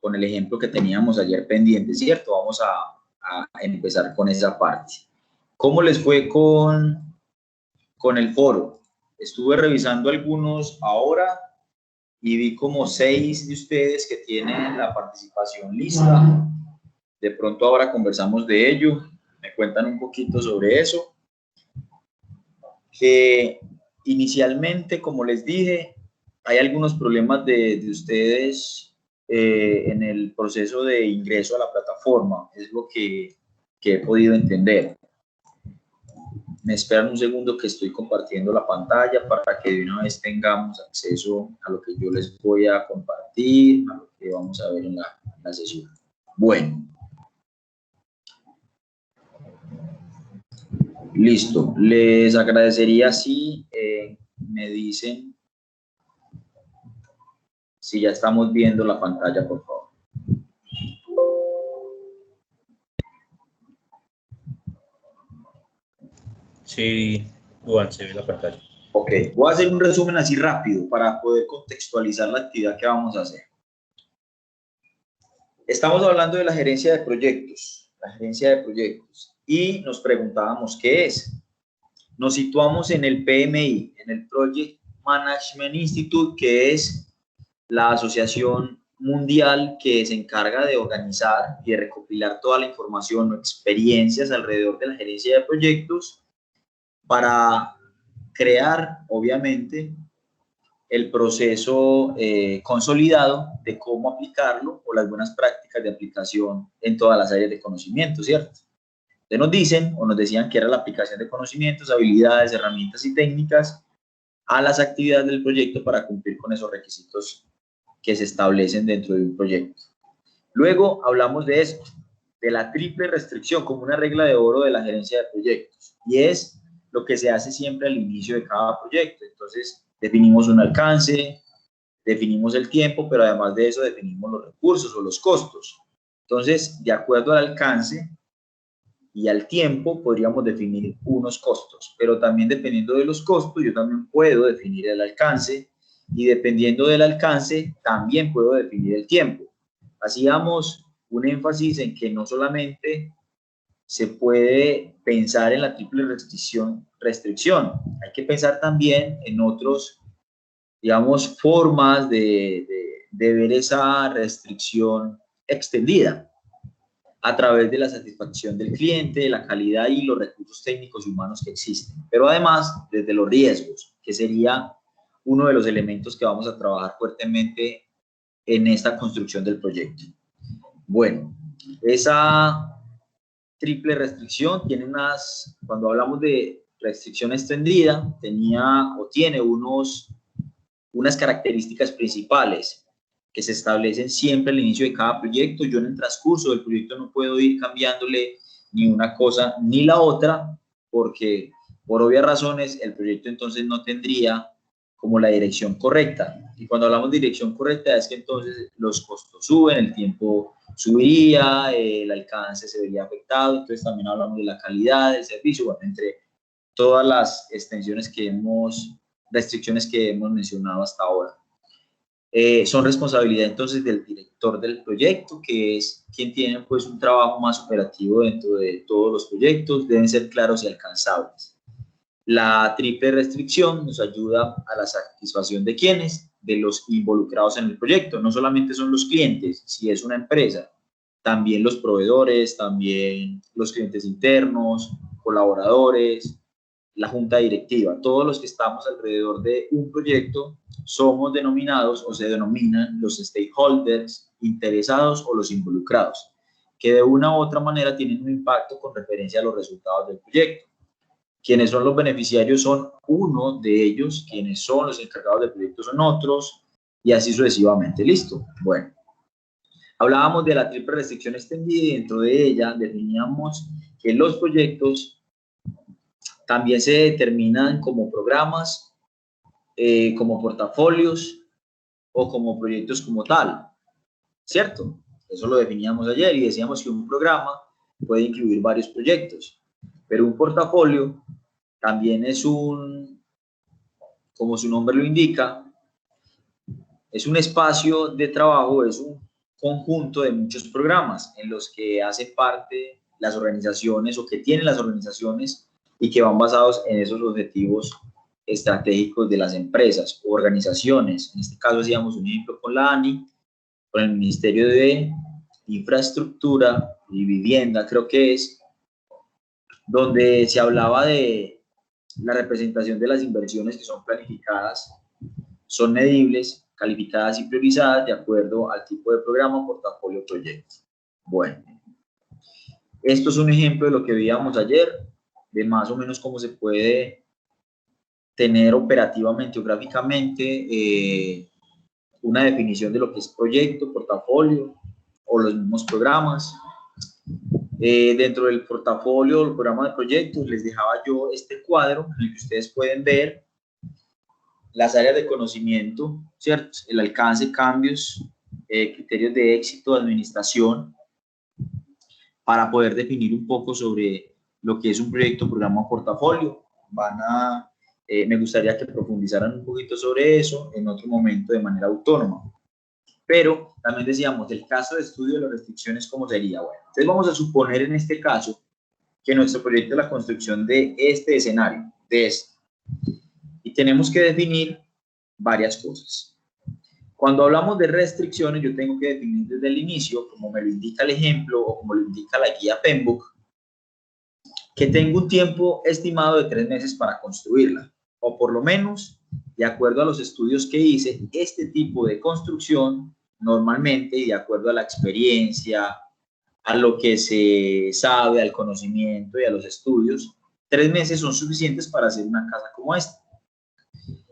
con el ejemplo que teníamos ayer pendiente, ¿cierto? Vamos a empezar con esa parte. ¿Cómo les fue con el foro? Estuve revisando algunos ahora y vi como 6 de ustedes que tienen la participación lista. De pronto ahora conversamos de ello, me cuentan un poquito sobre eso. Que inicialmente, como les dije, hay algunos problemas de ustedes en el proceso de ingreso a la plataforma, es lo que he podido entender. Me esperan un segundo que estoy compartiendo la pantalla para que de una vez tengamos acceso a lo que yo les voy a compartir, a lo que vamos a ver en la sesión. Bueno. Listo. Les agradecería si me dicen si ya estamos viendo la pantalla, por favor. Sí, Juan, se ve la pantalla. Ok, voy a hacer un resumen así rápido para poder contextualizar la actividad que vamos a hacer. Estamos hablando de la gerencia de proyectos, y nos preguntábamos qué es. Nos situamos en el PMI, en el Project Management Institute, que es la asociación mundial que se encarga de organizar y de recopilar toda la información o experiencias alrededor de la gerencia de proyectos para crear, obviamente, el proceso consolidado de cómo aplicarlo o las buenas prácticas de aplicación en todas las áreas de conocimiento, ¿cierto? Entonces nos dicen o nos decían que era la aplicación de conocimientos, habilidades, herramientas y técnicas a las actividades del proyecto para cumplir con esos requisitos que se establecen dentro de un proyecto. Luego hablamos de esto, de la triple restricción como una regla de oro de la gerencia de proyectos, y es lo que se hace siempre al inicio de cada proyecto. Entonces definimos un alcance, definimos el tiempo, pero además de eso definimos los recursos o los costos. Entonces, de acuerdo al alcance y al tiempo, podríamos definir unos costos, pero también dependiendo de los costos, yo también puedo definir el alcance, y dependiendo del alcance, también puedo definir el tiempo. Hacíamos un énfasis en que no solamente se puede pensar en la triple restricción, hay que pensar también en otros, digamos, formas de ver esa restricción extendida a través de la satisfacción del cliente, de la calidad y los recursos técnicos y humanos que existen. Pero además, desde los riesgos, que sería uno de los elementos que vamos a trabajar fuertemente en esta construcción del proyecto. Bueno, esa triple restricción tiene cuando hablamos de restricción extendida, tenía o tiene unas características principales que se establecen siempre al inicio de cada proyecto. Yo en el transcurso del proyecto no puedo ir cambiándole ni una cosa ni la otra, porque por obvias razones el proyecto entonces no tendría como la dirección correcta. Y cuando hablamos de dirección correcta es que entonces los costos suben, el tiempo subiría, el alcance se vería afectado, entonces también hablamos de la calidad del servicio, bueno, entre todas las restricciones que hemos mencionado hasta ahora. Son responsabilidad entonces del director del proyecto, que es quien tiene pues un trabajo más operativo dentro de todos los proyectos, deben ser claros y alcanzables. La triple restricción nos ayuda a la satisfacción de quienes, de los involucrados en el proyecto. No solamente son los clientes, si es una empresa, también los proveedores, también los clientes internos, colaboradores, la junta directiva. Todos los que estamos alrededor de un proyecto somos denominados o se denominan los stakeholders, interesados o los involucrados, que de una u otra manera tienen un impacto con referencia a los resultados del proyecto. Quienes son los beneficiarios son uno de ellos, quienes son los encargados del proyecto son otros, y así sucesivamente. ¿Listo? Bueno, hablábamos de la triple restricción extendida y dentro de ella definíamos que los proyectos también se determinan como programas, como portafolios o como proyectos como tal, ¿cierto? Eso lo definíamos ayer y decíamos que un programa puede incluir varios proyectos, pero un portafolio también es como su nombre lo indica, Es un espacio de trabajo, es un conjunto de muchos programas en los que hacen parte las organizaciones o que tienen las organizaciones y que van basados en esos objetivos estratégicos de las empresas o organizaciones. En este caso hacíamos un ejemplo con la ANI, con el Ministerio de Infraestructura y Vivienda, creo que es, donde se hablaba de la representación de las inversiones que son planificadas, son medibles, calificadas y priorizadas de acuerdo al tipo de programa, portafolio, proyecto. Bueno, esto es un ejemplo de lo que veíamos ayer, de más o menos cómo se puede tener operativamente o gráficamente una definición de lo que es proyecto, portafolio o los mismos programas. Dentro del portafolio, el programa de proyectos, les dejaba yo este cuadro en el que ustedes pueden ver las áreas de conocimiento, ¿cierto? El alcance, cambios, criterios de éxito, administración, para poder definir un poco sobre lo que es un proyecto, programa o portafolio. Me gustaría que profundizaran un poquito sobre eso en otro momento de manera autónoma. Pero también decíamos, el caso de estudio de las restricciones, ¿cómo sería? Bueno, entonces vamos a suponer en este caso que nuestro proyecto es la construcción de este escenario, de este. Y tenemos que definir varias cosas. Cuando hablamos de restricciones, yo tengo que definir desde el inicio, como me lo indica el ejemplo o como lo indica la guía PMBOK, que tengo un tiempo estimado de 3 meses para construirla, o por lo menos, de acuerdo a los estudios que hice, este tipo de construcción, normalmente, y de acuerdo a la experiencia, a lo que se sabe, al conocimiento y a los estudios, 3 meses son suficientes para hacer una casa como esta.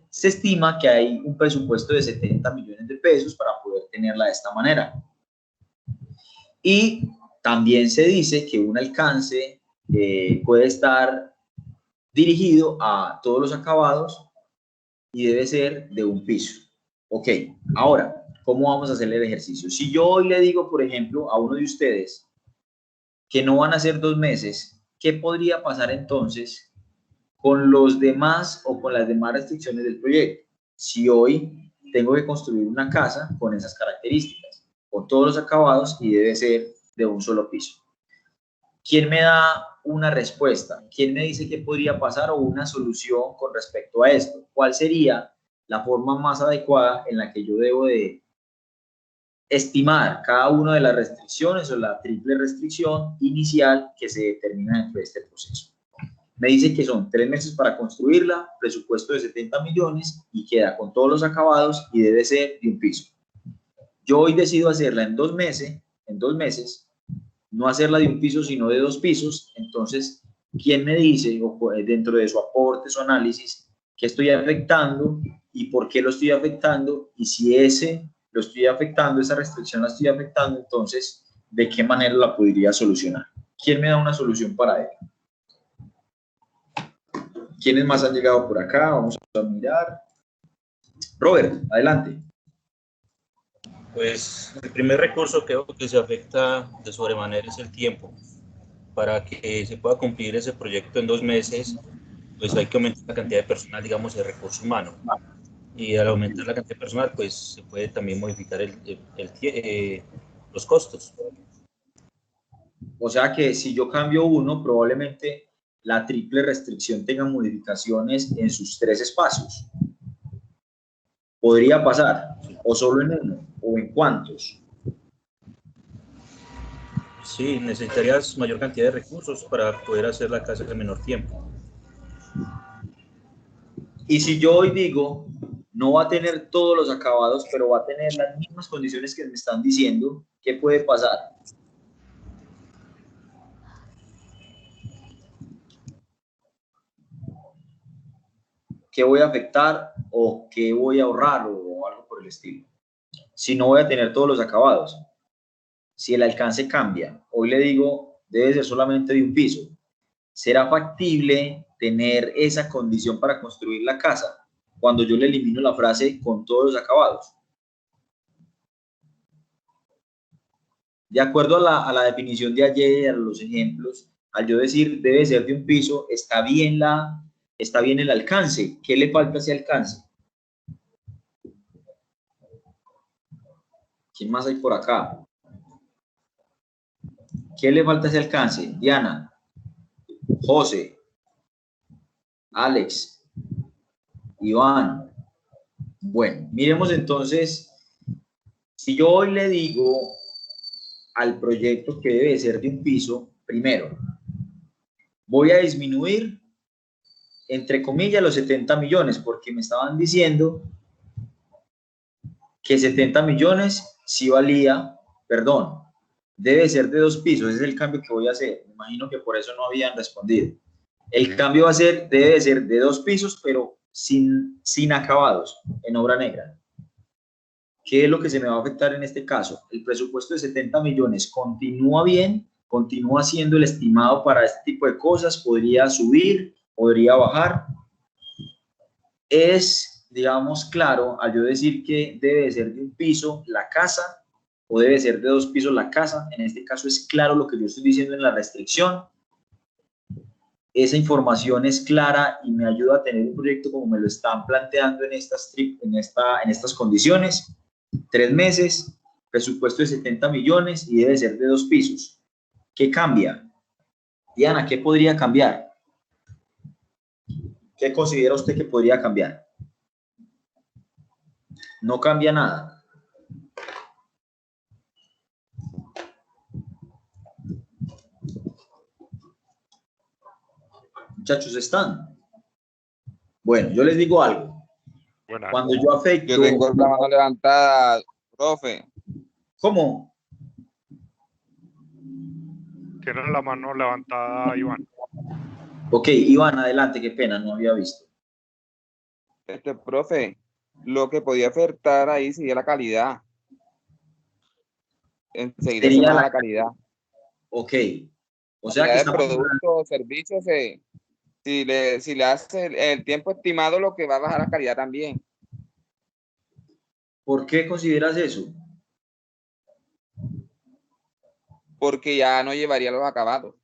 Se estima que hay un presupuesto de 70 millones de pesos para poder tenerla de esta manera. Y también se dice que un alcance puede estar dirigido a todos los acabados y debe ser de un piso. Ok, ahora, ¿cómo vamos a hacer el ejercicio? Si yo hoy le digo, por ejemplo, a uno de ustedes que no van a ser 2 meses, ¿qué podría pasar entonces con los demás o con las demás restricciones del proyecto? Si hoy tengo que construir una casa con esas características, con todos los acabados y debe ser de un solo piso. ¿Quién me da una respuesta? ¿Quién me dice qué podría pasar o una solución con respecto a esto? ¿Cuál sería la forma más adecuada en la que yo debo de estimar cada una de las restricciones o la triple restricción inicial que se determina dentro de este proceso? Me dice que son 3 meses para construirla, presupuesto de 70 millones y queda con todos los acabados y debe ser de un piso. Yo hoy decido hacerla en 2 meses, no hacerla de un piso sino de 2 pisos, entonces, ¿quién me dice dentro de su aporte, su análisis, qué estoy afectando y por qué lo estoy afectando? Y si lo estoy afectando, esa restricción la estoy afectando, entonces, ¿de qué manera la podría solucionar? ¿Quién me da una solución para ello? ¿Quiénes más han llegado por acá? Vamos a mirar. Robert, adelante. Pues el primer recurso que veo que se afecta de sobremanera es el tiempo. Para que se pueda cumplir ese proyecto en 2 meses, pues hay que aumentar la cantidad de personal, digamos, de recurso humano. Y al aumentar la cantidad de personal, pues se puede también modificar los costos. O sea que si yo cambio uno, probablemente la triple restricción tenga modificaciones en sus 3 espacios. Podría pasar, o solo en uno, o en cuántos. Sí, necesitarías mayor cantidad de recursos para poder hacer la casa en menor tiempo. Y si yo hoy digo, no va a tener todos los acabados, pero va a tener las mismas condiciones que me están diciendo, ¿qué puede pasar? ¿Qué voy a afectar o qué voy a ahorrar o algo por el estilo? Si no voy a tener todos los acabados. Si el alcance cambia, hoy le digo, debe ser solamente de un piso. ¿Será factible tener esa condición para construir la casa cuando yo le elimino la frase con todos los acabados? De acuerdo a la definición de ayer, a los ejemplos, al yo decir debe ser de un piso, está bien el alcance. ¿Qué le falta a ese alcance? ¿Quién más hay por acá? ¿Qué le falta ese alcance? Diana, José, Alex, Iván. Bueno, miremos entonces, si yo hoy le digo al proyecto que debe ser de un piso, primero, voy a disminuir, entre comillas, los 70 millones, porque me estaban diciendo que 70 millones sí valía, perdón, debe ser de 2 pisos, ese es el cambio que voy a hacer. Me imagino que por eso no habían respondido. El cambio va a ser, debe ser de 2 pisos, pero sin acabados, en obra negra. ¿Qué es lo que se me va a afectar en este caso? El presupuesto de 70 millones continúa bien, continúa siendo el estimado para este tipo de cosas, podría subir, podría bajar. Es, digamos, claro al yo decir que debe ser de un piso la casa o debe ser de 2 pisos la casa. En este caso es claro lo que yo estoy diciendo en la restricción. Esa información es clara y me ayuda a tener un proyecto como me lo están planteando en estas condiciones. 3 meses, presupuesto de 70 millones y debe ser de 2 pisos. ¿Qué cambia? Diana, ¿qué podría cambiar? ¿Qué considera usted que podría cambiar? No cambia nada. Muchachos, ¿están? Bueno, yo les digo algo. Buenas. Cuando yo afecto... Yo tengo la mano levantada, profe. ¿Cómo? Tiene la mano levantada, Iván. Ok, Iván, adelante, qué pena, no había visto. Profe, lo que podía afectar ahí sería la calidad. Enseguida se baja la calidad. Ok. O sea que el estamos... producto o servicio, si le hace el tiempo estimado, lo que va a bajar la calidad también. ¿Por qué consideras eso? Porque ya no llevaría los acabados.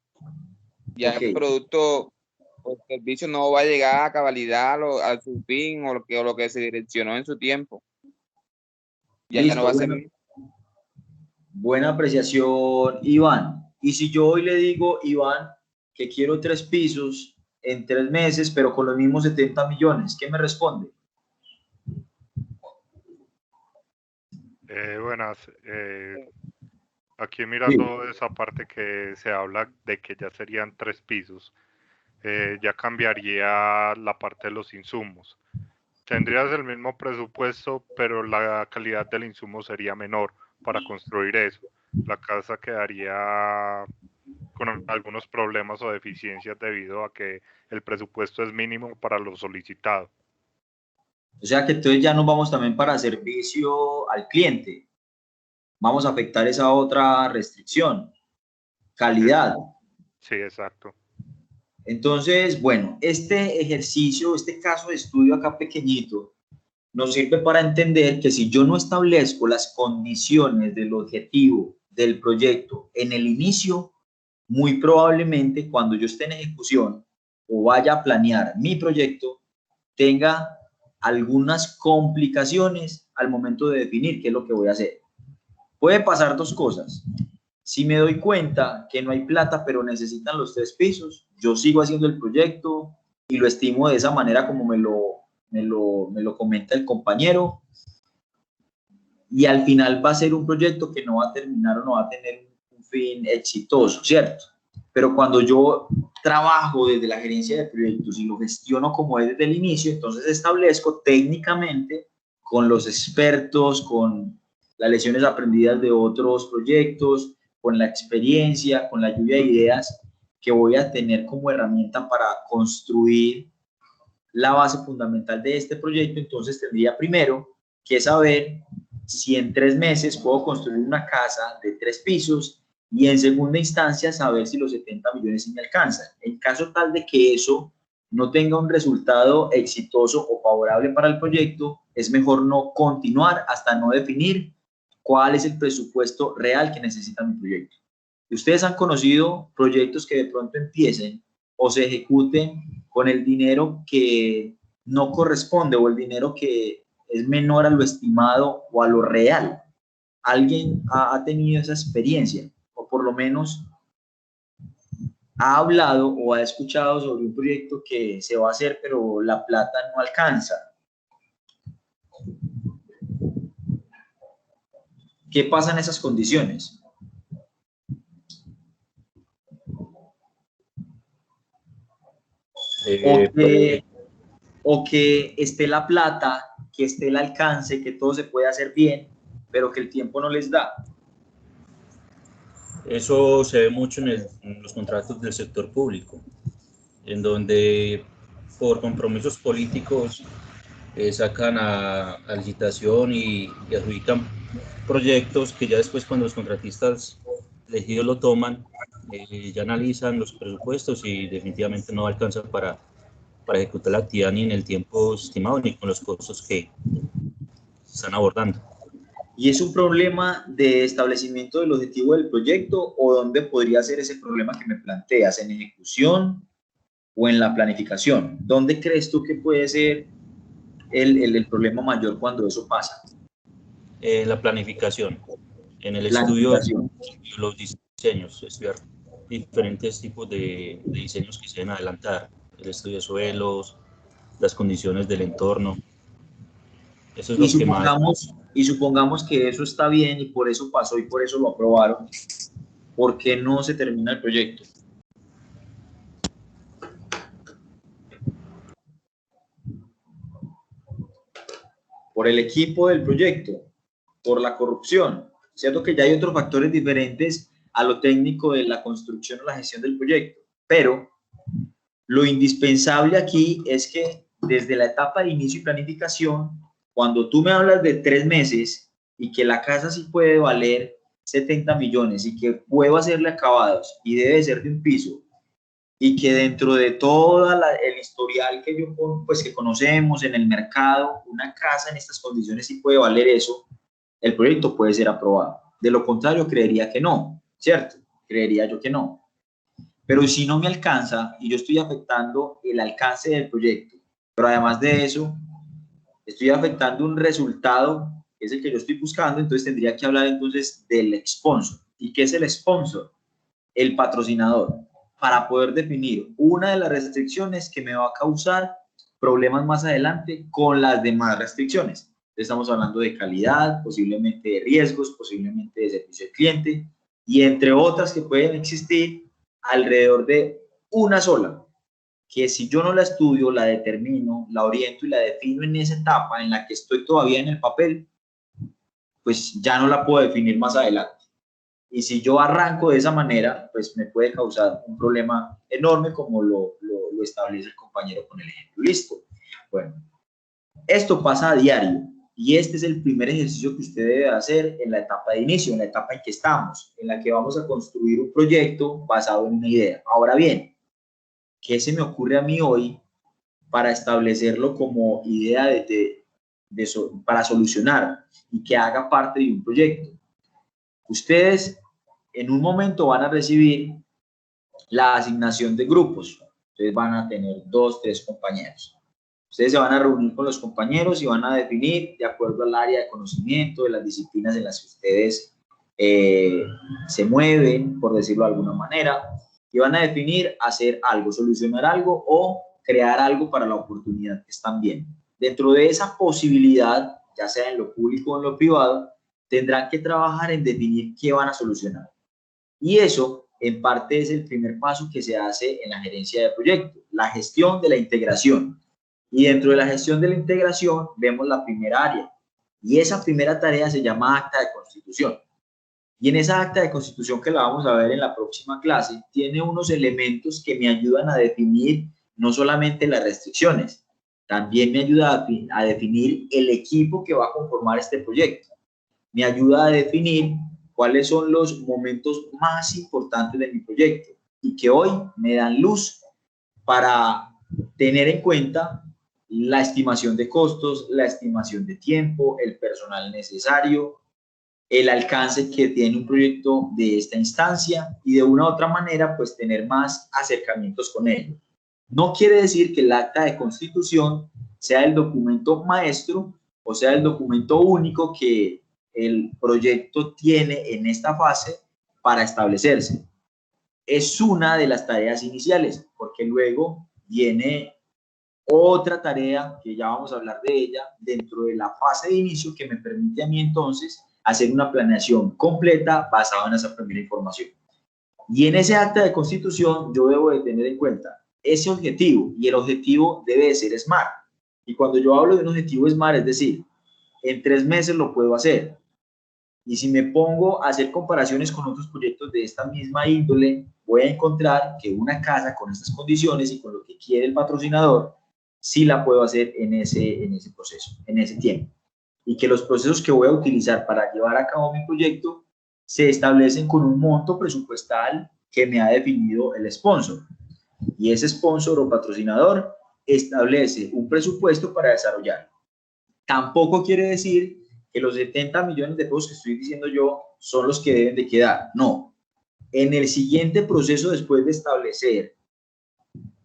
Ya Okay. El producto o el servicio no va a llegar a cabalidad a su fin o lo que se direccionó en su tiempo. Ya Listo, no va a ser... Buena apreciación, Iván. Y si yo hoy le digo, Iván, que quiero 3 pisos en 3 meses, pero con los mismos 70 millones, ¿qué me responde? Buenas. Aquí mirando esa parte que se habla de que ya serían 3 pisos, ya cambiaría la parte de los insumos. Tendrías el mismo presupuesto, pero la calidad del insumo sería menor para construir eso. La casa quedaría con algunos problemas o deficiencias debido a que el presupuesto es mínimo para lo solicitado. O sea que entonces ya nos vamos también para servicio al cliente. Vamos a afectar esa otra restricción, calidad. Sí, exacto. Entonces, bueno, este ejercicio, este caso de estudio acá pequeñito, nos sirve para entender que si yo no establezco las condiciones del objetivo del proyecto en el inicio, muy probablemente cuando yo esté en ejecución o vaya a planear mi proyecto, tenga algunas complicaciones al momento de definir qué es lo que voy a hacer. Puede pasar 2 cosas. Si me doy cuenta que no hay plata, pero necesitan los 3 pisos, yo sigo haciendo el proyecto y lo estimo de esa manera como me lo comenta el compañero. Y al final va a ser un proyecto que no va a terminar o no va a tener un fin exitoso, ¿cierto? Pero cuando yo trabajo desde la gerencia de proyectos y lo gestiono como es desde el inicio, entonces establezco técnicamente con los expertos, con las lecciones aprendidas de otros proyectos, con la experiencia, con la lluvia de ideas que voy a tener como herramienta para construir la base fundamental de este proyecto. Entonces tendría primero que saber si en 3 meses puedo construir una casa de 3 pisos y en segunda instancia saber si los 70 millones sí me alcanzan. En caso tal de que eso no tenga un resultado exitoso o favorable para el proyecto, es mejor no continuar hasta no definir cuál es el presupuesto real que necesita mi proyecto. ¿Ustedes han conocido proyectos que de pronto empiecen o se ejecuten con el dinero que no corresponde o el dinero que es menor a lo estimado o a lo real? alguien ha tenido esa experiencia, o por lo menos ha hablado o ha escuchado sobre un proyecto que se va a hacer, pero la plata no alcanza. ¿Qué pasa en esas condiciones? O que esté la plata, que esté el alcance, que todo se puede hacer bien, pero que el tiempo no les da. Eso se ve mucho en los contratos del sector público, en donde por compromisos políticos sacan a licitación y adjudican proyectos que ya después, cuando los contratistas elegidos lo toman, ya analizan los presupuestos y definitivamente no alcanzan para ejecutar la actividad ni en el tiempo estimado ni con los costos que se están abordando. ¿Y es un problema de establecimiento del objetivo del proyecto, o dónde podría ser ese problema que me planteas? ¿En ejecución o en la planificación? ¿Dónde crees tú que puede ser el problema mayor cuando eso pasa? La planificación, en el estudio de los diseños, estudiar diferentes tipos de diseños que se deben adelantar, el estudio de suelos, las condiciones del entorno. Eso es lo que más... Y supongamos que eso está bien y por eso pasó y por eso lo aprobaron. ¿Por qué no se termina el proyecto? Por el equipo del proyecto, por la corrupción. Cierto que ya hay otros factores diferentes a lo técnico de la construcción o la gestión del proyecto, pero lo indispensable aquí es que desde la etapa de inicio y planificación, cuando tú me hablas de 3 meses y que la casa sí puede valer 70 millones y que puedo hacerle acabados y debe ser de un piso, y que dentro de todo el historial que pues que conocemos en el mercado, una casa en estas condiciones sí puede valer eso, el proyecto puede ser aprobado. De lo contrario, creería que no, ¿cierto? Creería yo que no. Pero si no me alcanza y yo estoy afectando el alcance del proyecto, pero además de eso, estoy afectando un resultado que es el que yo estoy buscando, entonces tendría que hablar entonces del sponsor. ¿Y qué es el sponsor? El patrocinador, para poder definir una de las restricciones que me va a causar problemas más adelante con las demás restricciones. Estamos hablando de calidad, posiblemente de riesgos, posiblemente de servicio al cliente, y entre otras que pueden existir alrededor de una sola, que si yo no la estudio, la determino, la oriento y la defino en esa etapa en la que estoy todavía en el papel, pues ya no la puedo definir más adelante. Y si yo arranco de esa manera, pues me puede causar un problema enorme, como lo establece el compañero con el ejemplo. Listo. Bueno, esto pasa a diario y este es el primer ejercicio que usted debe hacer en la etapa de inicio, en la etapa en que estamos, en la que vamos a construir un proyecto basado en una idea. Ahora bien, ¿qué se me ocurre a mí hoy para establecerlo como idea para solucionar y que haga parte de un proyecto? Ustedes en un momento van a recibir la asignación de grupos. Ustedes van a tener 2, 3 compañeros. Ustedes se van a reunir con los compañeros y van a definir, de acuerdo al área de conocimiento, de las disciplinas en las que ustedes se mueven, por decirlo de alguna manera, y van a definir hacer algo, solucionar algo o crear algo para la oportunidad que están viendo. Dentro de esa posibilidad, ya sea en lo público o en lo privado, tendrán que trabajar en definir qué van a solucionar. Y eso, en parte, es el primer paso que se hace en la gerencia de proyectos, la gestión de la integración. Y dentro de la gestión de la integración vemos la primera área. Y esa primera tarea se llama acta de constitución. Y en esa acta de constitución, que la vamos a ver en la próxima clase, tiene unos elementos que me ayudan a definir no solamente las restricciones, también me ayuda a definir el equipo que va a conformar este proyecto. Me ayuda a definir cuáles son los momentos más importantes de mi proyecto y que hoy me dan luz para tener en cuenta la estimación de costos, la estimación de tiempo, el personal necesario, el alcance que tiene un proyecto de esta instancia y de una u otra manera pues tener más acercamientos con ellos. No quiere decir que el acta de constitución sea el documento maestro o sea el documento único que el proyecto tiene en esta fase para establecerse. Es una de las tareas iniciales, porque luego viene otra tarea que ya vamos a hablar de ella dentro de la fase de inicio, que me permite a mí entonces hacer una planeación completa basada en esa primera información. Y en ese acta de constitución yo debo de tener en cuenta ese objetivo, y el objetivo debe de ser SMART. Y cuando yo hablo de un objetivo SMART, es decir, en 3 meses lo puedo hacer. Y si me pongo a hacer comparaciones con otros proyectos de esta misma índole, voy a encontrar que una casa con estas condiciones y con lo que quiere el patrocinador, sí la puedo hacer en ese proceso, en ese tiempo. Y que los procesos que voy a utilizar para llevar a cabo mi proyecto se establecen con un monto presupuestal que me ha definido el sponsor. Y ese sponsor o patrocinador establece un presupuesto para desarrollar. Tampoco quiere decir que los 70 millones de pesos que estoy diciendo yo son los que deben de quedar. No. En el siguiente proceso, después de establecer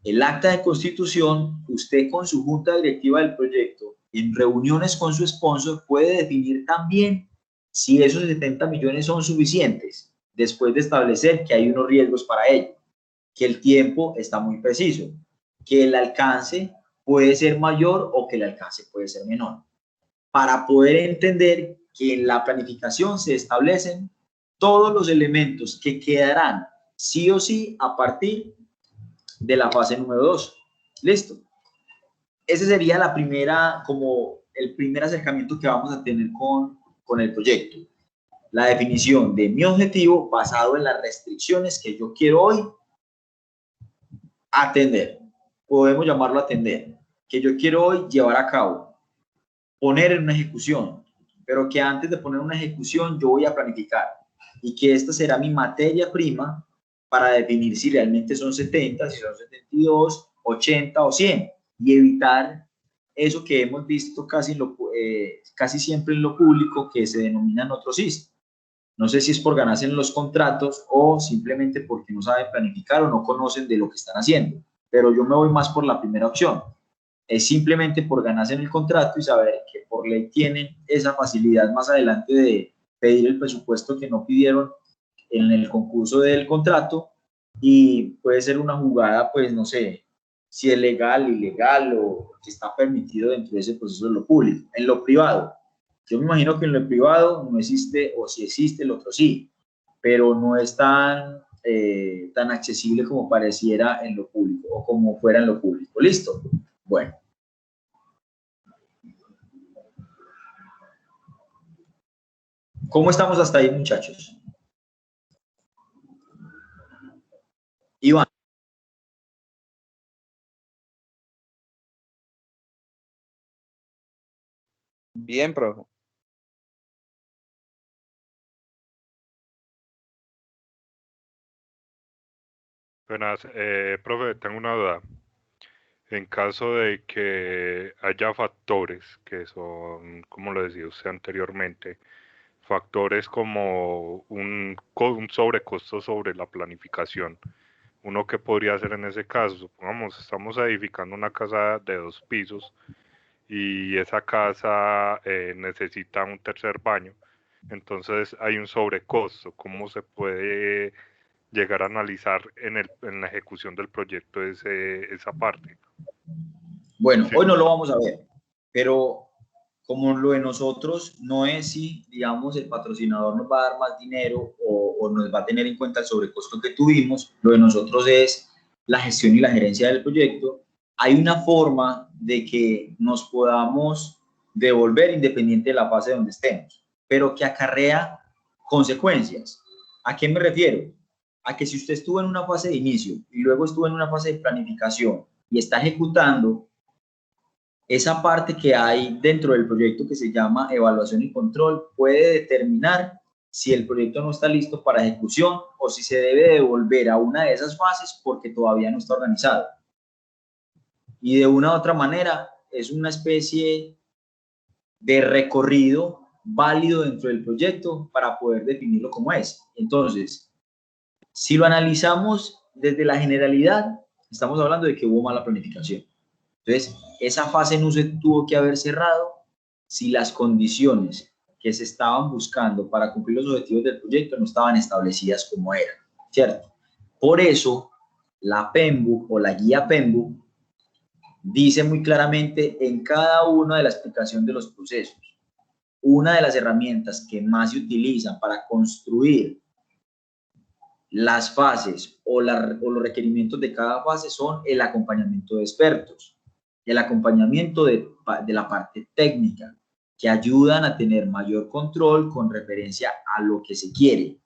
el acta de constitución, usted con su junta directiva del proyecto, en reuniones con su sponsor, puede definir también si esos 70 millones son suficientes, después de establecer que hay unos riesgos para ello, que el tiempo está muy preciso, que el alcance puede ser mayor o que el alcance puede ser menor, para poder entender que en la planificación se establecen todos los elementos que quedarán sí o sí a partir de la fase número 2. Listo. Ese sería la primera, como el primer acercamiento que vamos a tener con el proyecto. La definición de mi objetivo basado en las restricciones que yo quiero hoy atender. Podemos llamarlo atender. Que yo quiero hoy llevar a cabo. Poner en una ejecución. Pero que antes de poner una ejecución yo voy a planificar. Y que esta será mi materia prima para definir si realmente son 70, si son 72, 80 o 100. Y evitar eso que hemos visto casi siempre en lo público, que se denominan otros IST. No sé si es por ganarse en los contratos o simplemente porque no saben planificar o no conocen de lo que están haciendo. Pero yo me voy más por la primera opción. Es simplemente por ganarse en el contrato y saber que por ley tienen esa facilidad más adelante de pedir el presupuesto que no pidieron en el concurso del contrato, y puede ser una jugada, pues no sé si es legal, ilegal o que está permitido dentro de ese proceso de lo público. En lo privado, yo me imagino que en lo privado no existe, o si existe el otro sí, pero no es tan accesible como pareciera en lo público o como fuera en lo público. ¿Listo? Bueno. ¿Cómo estamos hasta ahí, muchachos? Iván. Bien, profe. Buenas, profe, tengo una duda. En caso de que haya factores que son, como lo decía usted anteriormente, factores como un sobrecosto sobre la planificación, ¿uno qué podría hacer en ese caso? Supongamos, estamos edificando una casa de 2 pisos y esa casa necesita un tercer baño, entonces hay un sobrecosto. ¿Cómo se puede llegar a analizar en la ejecución del proyecto esa parte? Bueno, Sí. hoy no lo vamos a ver, pero como lo de nosotros no es si, digamos, el patrocinador nos va a dar más dinero o nos va a tener en cuenta el sobrecosto que tuvimos, lo de nosotros es la gestión y la gerencia del proyecto. Hay una forma de que nos podamos devolver independiente de la fase donde estemos, pero que acarrea consecuencias. ¿A qué me refiero? A que si usted estuvo en una fase de inicio y luego estuvo en una fase de planificación y está ejecutando, esa parte que hay dentro del proyecto que se llama evaluación y control puede determinar si el proyecto no está listo para ejecución o si se debe devolver a una de esas fases porque todavía no está organizado. Y de una u otra manera es una especie de recorrido válido dentro del proyecto para poder definirlo como es. Entonces, si lo analizamos desde la generalidad, estamos hablando de que hubo mala planificación. Entonces, esa fase no se tuvo que haber cerrado si las condiciones que se estaban buscando para cumplir los objetivos del proyecto no estaban establecidas como eran, ¿cierto? Por eso, la PMBOK o la guía PMBOK dice muy claramente en cada una de la explicación de los procesos, una de las herramientas que más se utilizan para construir las fases o los requerimientos de cada fase son el acompañamiento de expertos, el acompañamiento de la parte técnica, que ayudan a tener mayor control con referencia a lo que se quiere.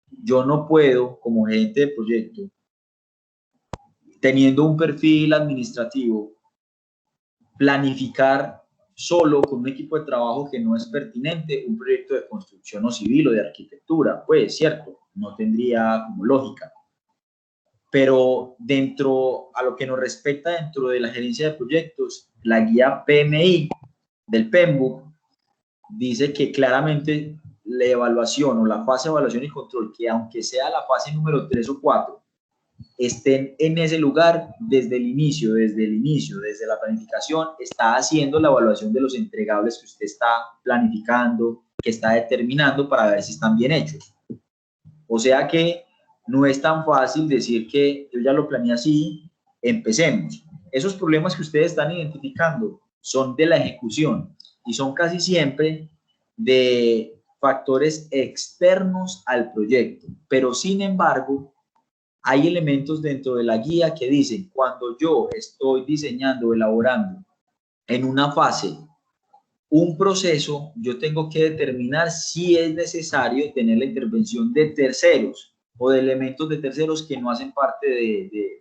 Yo no puedo, como gerente de proyecto, teniendo un perfil administrativo, planificar solo con un equipo de trabajo que no es pertinente un proyecto de construcción o civil o de arquitectura. Pues, cierto, no tendría como lógica. Pero dentro, a lo que nos respecta dentro de la gerencia de proyectos, la guía PMI del PMBOK dice que claramente la evaluación o la fase de evaluación y control, que aunque sea la fase número 3 o 4, estén en ese lugar desde el inicio, desde la planificación, está haciendo la evaluación de los entregables que usted está planificando, que está determinando para ver si están bien hechos. O sea que no es tan fácil decir que yo ya lo planeé así, empecemos. Esos problemas que ustedes están identificando son de la ejecución y son casi siempre de factores externos al proyecto, pero sin embargo, hay elementos dentro de la guía que dicen, cuando yo estoy diseñando, elaborando en una fase un proceso, yo tengo que determinar si es necesario tener la intervención de terceros o de elementos de terceros que no hacen parte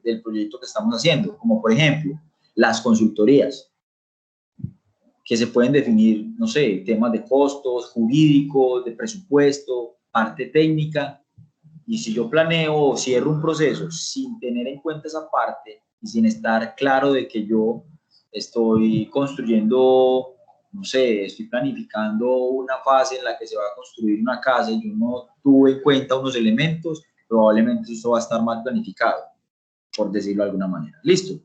del proyecto que estamos haciendo, como por ejemplo, las consultorías, que se pueden definir, no sé, temas de costos, jurídicos, de presupuesto, parte técnica. Y si yo planeo o cierro un proceso sin tener en cuenta esa parte y sin estar claro de que yo estoy construyendo, no sé, estoy planificando una fase en la que se va a construir una casa y yo no tuve en cuenta unos elementos, probablemente eso va a estar mal planificado, por decirlo de alguna manera. ¿Listo?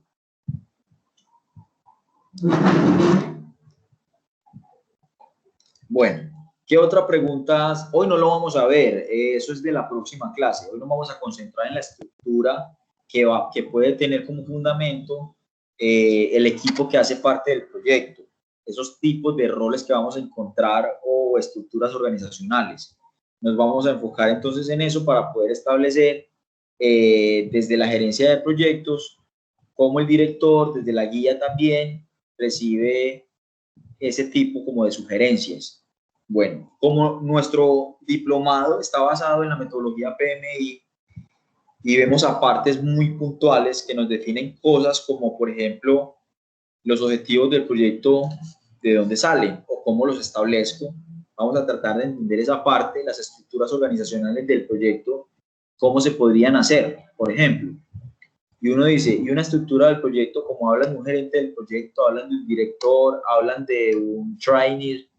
Bueno. ¿Qué otra pregunta? Hoy no lo vamos a ver, eso es de la próxima clase. Hoy nos vamos a concentrar en la estructura que puede tener como fundamento el equipo que hace parte del proyecto, esos tipos de roles que vamos a encontrar o estructuras organizacionales. Nos vamos a enfocar entonces en eso para poder establecer desde la gerencia de proyectos, cómo el director, desde la guía también, recibe ese tipo como de sugerencias. Bueno, como nuestro diplomado está basado en la metodología PMI y vemos a partes muy puntuales que nos definen cosas como, por ejemplo, los objetivos del proyecto, de dónde salen o cómo los establezco. Vamos a tratar de entender esa parte, las estructuras organizacionales del proyecto, cómo se podrían hacer, por ejemplo. Y uno dice, y una estructura del proyecto, como hablan de un gerente del proyecto, hablan de un director, hablan de un trainer,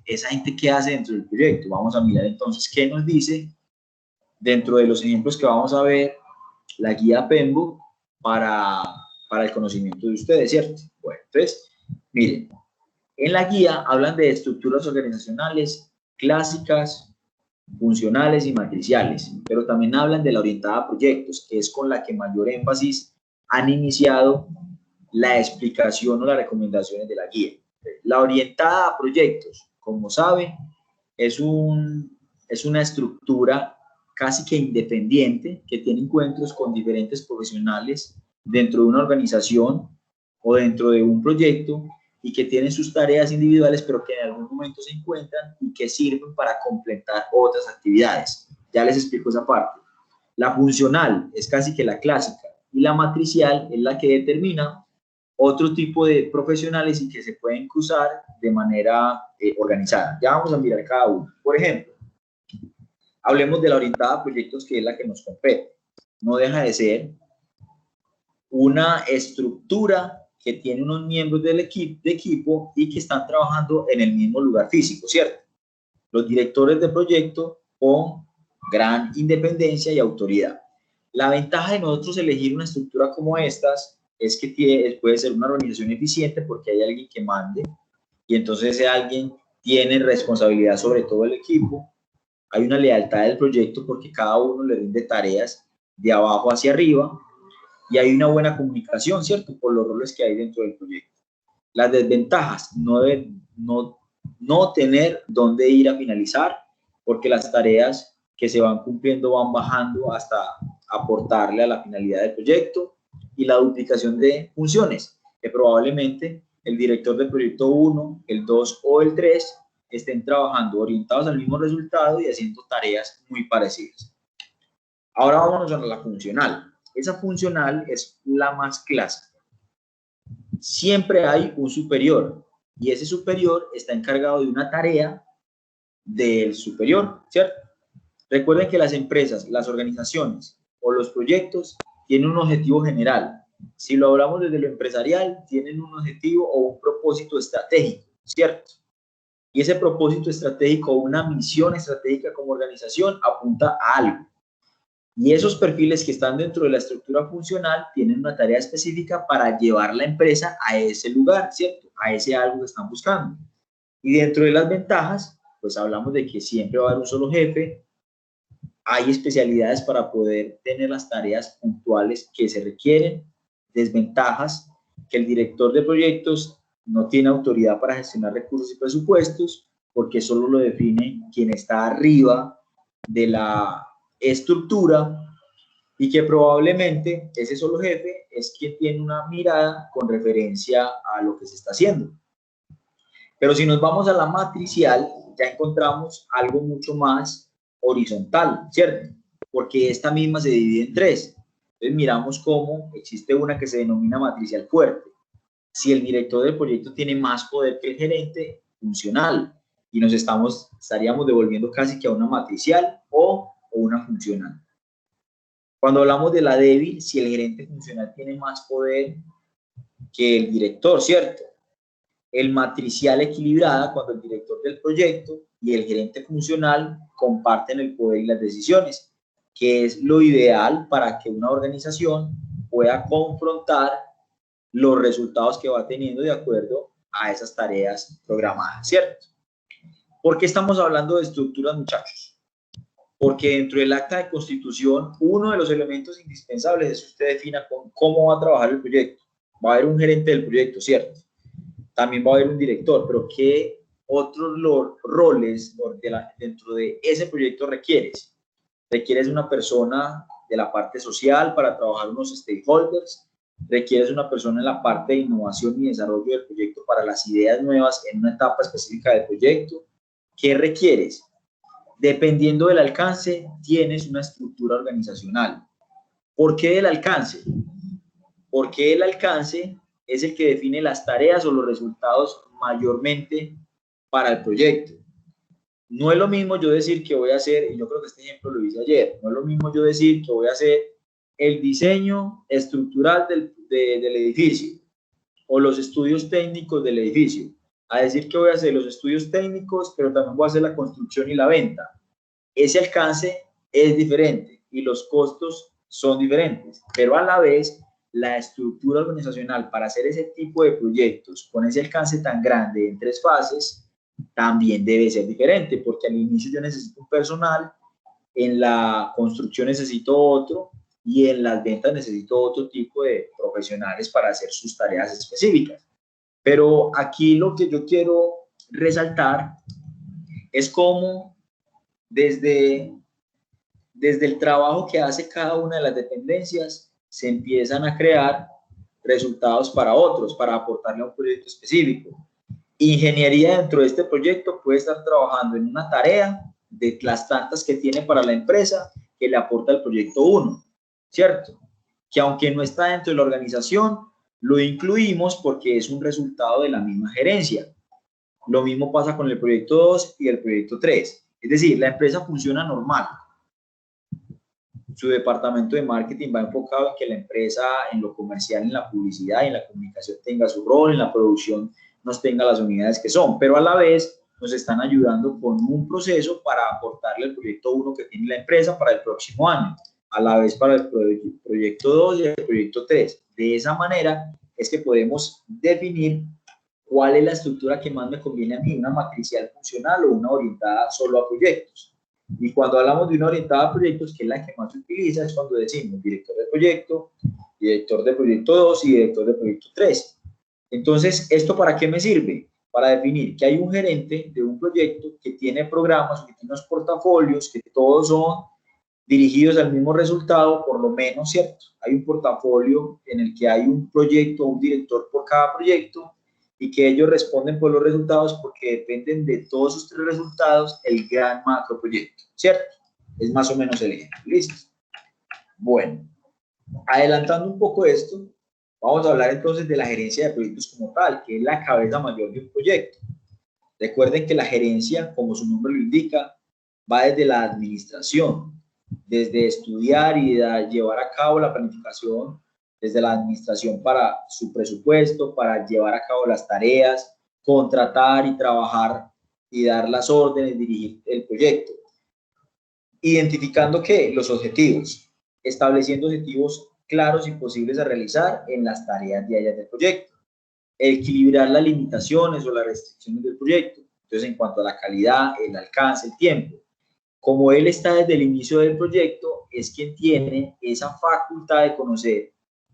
esa gente que hace dentro del proyecto. Vamos a mirar entonces qué nos dice dentro de los ejemplos que vamos a ver la guía PMBOK para el conocimiento de ustedes, ¿cierto? Bueno, entonces, miren, en la guía hablan de estructuras organizacionales clásicas, funcionales y matriciales, pero también hablan de la orientada a proyectos, que es con la que mayor énfasis han iniciado la explicación o las recomendaciones de la guía. La orientada a proyectos, como saben, es una estructura casi que independiente que tiene encuentros con diferentes profesionales dentro de una organización o dentro de un proyecto y que tienen sus tareas individuales, pero que en algún momento se encuentran y que sirven para completar otras actividades. Ya les explico esa parte. La funcional es casi que la clásica y la matricial es la que determina otro tipo de profesionales y que se pueden cruzar de manera organizada. Ya vamos a mirar cada uno. Por ejemplo, hablemos de la orientada a proyectos, que es la que nos compete. No deja de ser una estructura que tiene unos miembros del equipo y que están trabajando en el mismo lugar físico, ¿cierto? Los directores de proyecto con gran independencia y autoridad. La ventaja de nosotros elegir una estructura como estas es que puede ser una organización eficiente porque hay alguien que mande y entonces ese alguien tienen responsabilidad sobre todo el equipo, hay una lealtad del proyecto porque cada uno le rinde tareas de abajo hacia arriba y hay una buena comunicación, ¿cierto? Por los roles que hay dentro del proyecto. Las desventajas, no tener dónde ir a finalizar porque las tareas que se van cumpliendo van bajando hasta aportarle a la finalidad del proyecto, y la duplicación de funciones, que probablemente el director del proyecto 1, el 2 o el 3 estén trabajando orientados al mismo resultado y haciendo tareas muy parecidas. Ahora vámonos a la funcional. Esa funcional es la más clásica. Siempre hay un superior y ese superior está encargado de una tarea del superior, ¿cierto? Recuerden que las empresas, las organizaciones o los proyectos tienen un objetivo general. Si lo hablamos desde lo empresarial, tienen un objetivo o un propósito estratégico, ¿cierto? Y ese propósito estratégico o una misión estratégica como organización apunta a algo. Y esos perfiles que están dentro de la estructura funcional tienen una tarea específica para llevar la empresa a ese lugar, ¿cierto? A ese algo que están buscando. Y dentro de las ventajas, pues hablamos de que siempre va a haber un solo jefe. Hay especialidades para poder tener las tareas puntuales que se requieren. Desventajas, que el director de proyectos no tiene autoridad para gestionar recursos y presupuestos, porque solo lo define quien está arriba de la estructura, y que probablemente ese solo jefe es quien tiene una mirada con referencia a lo que se está haciendo. Pero si nos vamos a la matricial, ya encontramos algo mucho más horizontal, ¿cierto? Porque esta misma se divide en tres. Entonces miramos cómo existe una que se denomina matricial fuerte. Si el director del proyecto tiene más poder que el gerente, funcional, y nos estaríamos devolviendo casi que a una matricial o una funcional. Cuando hablamos de la débil, si el gerente funcional tiene más poder que el director, ¿cierto? El matricial equilibrada, cuando el director del proyecto y el gerente funcional comparten el poder y las decisiones, que es lo ideal para que una organización pueda confrontar los resultados que va teniendo de acuerdo a esas tareas programadas, ¿cierto? ¿Por qué estamos hablando de estructuras, muchachos? Porque dentro del acta de constitución, uno de los elementos indispensables es que usted defina cómo va a trabajar el proyecto. Va a haber un gerente del proyecto, ¿cierto? También va a haber un director, pero ¿qué otros roles dentro de ese proyecto requieres? Requieres una persona de la parte social para trabajar unos stakeholders, requieres una persona en la parte de innovación y desarrollo del proyecto para las ideas nuevas en una etapa específica del proyecto. ¿Qué requieres? Dependiendo del alcance, tienes una estructura organizacional. ¿Por qué el alcance? Porque el alcance es el que define las tareas o los resultados mayormente para el proyecto. No es lo mismo yo decir que voy a hacer, y yo creo que este ejemplo lo hice ayer, no es lo mismo yo decir que voy a hacer el diseño estructural del edificio o los estudios técnicos del edificio, a decir que voy a hacer los estudios técnicos, pero también voy a hacer la construcción y la venta. Ese alcance es diferente y los costos son diferentes, pero a la vez la estructura organizacional para hacer ese tipo de proyectos con ese alcance tan grande en tres fases también debe ser diferente, porque al inicio yo necesito un personal, en la construcción necesito otro y en las ventas necesito otro tipo de profesionales para hacer sus tareas específicas. Pero aquí lo que yo quiero resaltar es cómo desde el trabajo que hace cada una de las dependencias se empiezan a crear resultados para otros, para aportarle a un proyecto específico. Ingeniería dentro de este proyecto puede estar trabajando en una tarea de las tantas que tiene para la empresa que le aporta el proyecto 1, ¿cierto? Que aunque no está dentro de la organización, lo incluimos porque es un resultado de la misma gerencia. Lo mismo pasa con el proyecto 2 y el proyecto 3. Es decir, la empresa funciona normal. Su departamento de marketing va enfocado en que la empresa en lo comercial, en la publicidad y en la comunicación tenga su rol, en la producción nos tenga las unidades que son, pero a la vez nos están ayudando con un proceso para aportarle el proyecto 1 que tiene la empresa para el próximo año, a la vez para el proyecto 2 y el proyecto 3. De esa manera es que podemos definir ¿cuál es la estructura que más me conviene a mí? ¿Una matricial funcional o una orientada solo a proyectos? Y cuando hablamos de una orientada a proyectos, que es la que más se utiliza, es cuando decimos director de proyecto, director de proyecto 2 y director de proyecto 3. Entonces, ¿esto para qué me sirve? Para definir que hay un gerente de un proyecto que tiene programas, que tiene unos portafolios, que todos son dirigidos al mismo resultado, por lo menos, ¿cierto? Hay un portafolio en el que hay un proyecto, un director por cada proyecto, y que ellos responden por los resultados porque dependen de todos esos 3 resultados el gran macroproyecto, ¿cierto? Es más o menos el ejemplo. ¿Listo? Bueno, adelantando un poco esto, vamos a hablar entonces de la gerencia de proyectos como tal, que es la cabeza mayor de un proyecto. Recuerden que la gerencia, como su nombre lo indica, va desde la administración, desde estudiar y llevar a cabo la planificación, desde la administración para su presupuesto, para llevar a cabo las tareas, contratar y trabajar y dar las órdenes, dirigir el proyecto. Identificando ¿qué? Los objetivos, estableciendo objetivos claros y posibles a realizar en las tareas diarias del proyecto, equilibrar las limitaciones o las restricciones del proyecto. Entonces, en cuanto a la calidad, el alcance, el tiempo, como él está desde el inicio del proyecto, es quien tiene esa facultad de conocer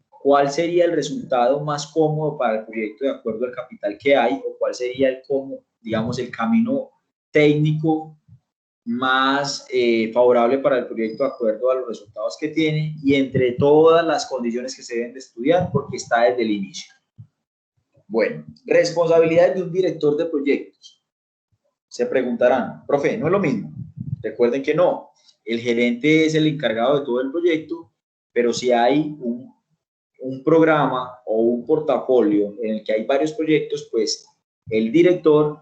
cuál sería el resultado más cómodo para el proyecto de acuerdo al capital que hay, o cuál sería el cómo, digamos, el camino técnico más favorable para el proyecto de acuerdo a los resultados que tiene y entre todas las condiciones que se deben de estudiar porque está desde el inicio. Bueno, responsabilidades de un director de proyectos. Se preguntarán, profe, ¿no es lo mismo? Recuerden que no. El gerente es el encargado de todo el proyecto, pero si hay un programa o un portafolio en el que hay varios proyectos, pues el director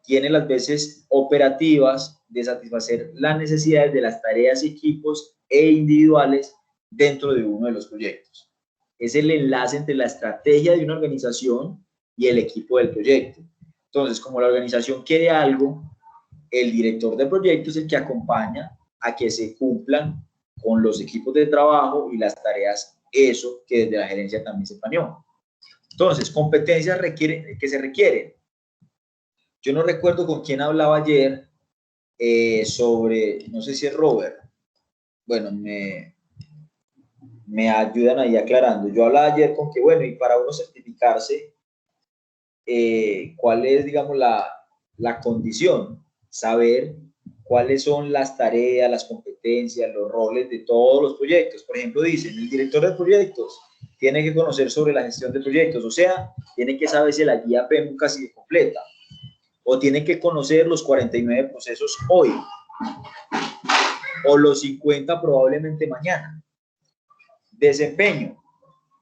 tiene las veces operativas de satisfacer las necesidades de las tareas, equipos e individuales dentro de uno de los proyectos. Es el enlace entre la estrategia de una organización y el equipo del proyecto. Entonces, como la organización quiere algo, el director de proyecto es el que acompaña a que se cumplan con los equipos de trabajo y las tareas, eso que desde la gerencia también se planeó. Entonces, competencias que se requieren. Yo no recuerdo con quién hablaba ayer sobre, no sé si es Robert, bueno, me ayudan ahí aclarando. Yo hablaba ayer con que, bueno, y para uno certificarse, ¿cuál es, digamos, la condición? Saber cuáles son las tareas, las competencias, los roles de todos los proyectos. Por ejemplo, dicen, el director de proyectos tiene que conocer sobre la gestión de proyectos, o sea, tiene que saber si la guía PEM casi completa, o tiene que conocer los 49 procesos hoy, o los 50 probablemente mañana. Desempeño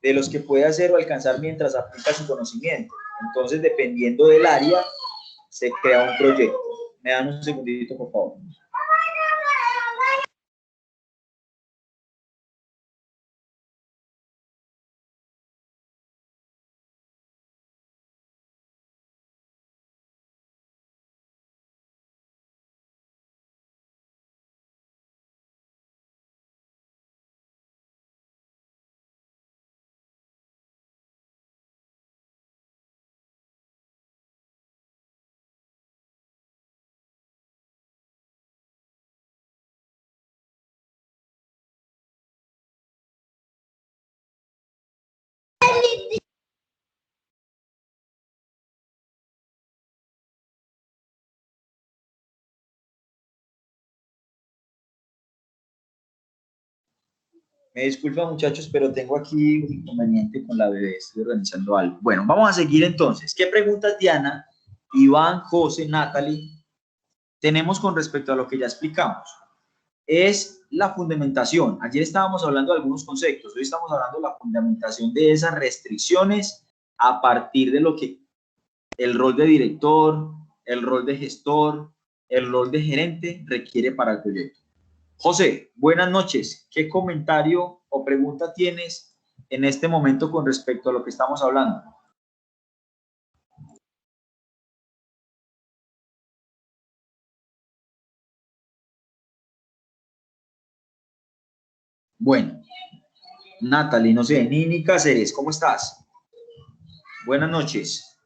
de los que puede hacer o alcanzar mientras aplica su conocimiento. Entonces, dependiendo del área, se crea un proyecto. Me dan un segundito, por favor. Me disculpan, muchachos, pero tengo aquí un inconveniente con la bebé. Estoy organizando algo. Bueno, vamos a seguir entonces. ¿Qué preguntas, Diana, Iván, José, Natalie, tenemos con respecto a lo que ya explicamos? Es la fundamentación. Ayer estábamos hablando de algunos conceptos. Hoy estamos hablando de la fundamentación de esas restricciones a partir de lo que el rol de director, el rol de gestor, el rol de gerente requiere para el proyecto. José, buenas noches. ¿Qué comentario o pregunta tienes en este momento con respecto a lo que estamos hablando? Bueno, Natalie, no sé, Nini Cáceres, ¿cómo estás? Buenas noches.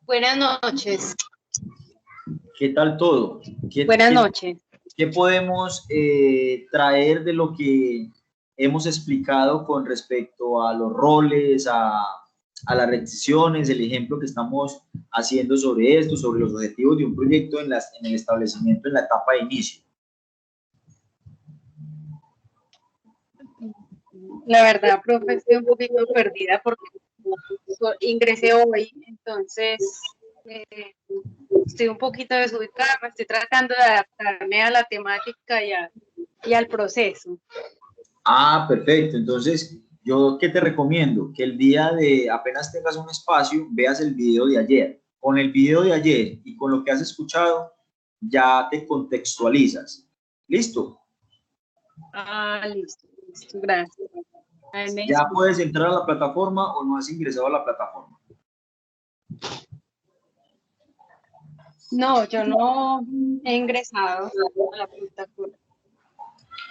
Buenas noches. ¿Qué tal todo? Buenas noches. ¿Qué podemos traer de lo que hemos explicado con respecto a los roles, a las requisiciones, el ejemplo que estamos haciendo sobre esto, sobre los objetivos de un proyecto en el establecimiento en la etapa de inicio? La verdad, profe, estoy un poquito perdida porque ingresé hoy, entonces estoy un poquito desubicada, me estoy tratando de adaptarme a la temática y al proceso. Ah, perfecto. Entonces, yo qué te recomiendo, que el día de apenas tengas un espacio, veas el video de ayer. Con el video de ayer y con lo que has escuchado, ya te contextualizas. ¿Listo? Ah, listo, gracias. ¿Ya puedes entrar a la plataforma o no has ingresado a la plataforma? No, yo no he ingresado a la plataforma.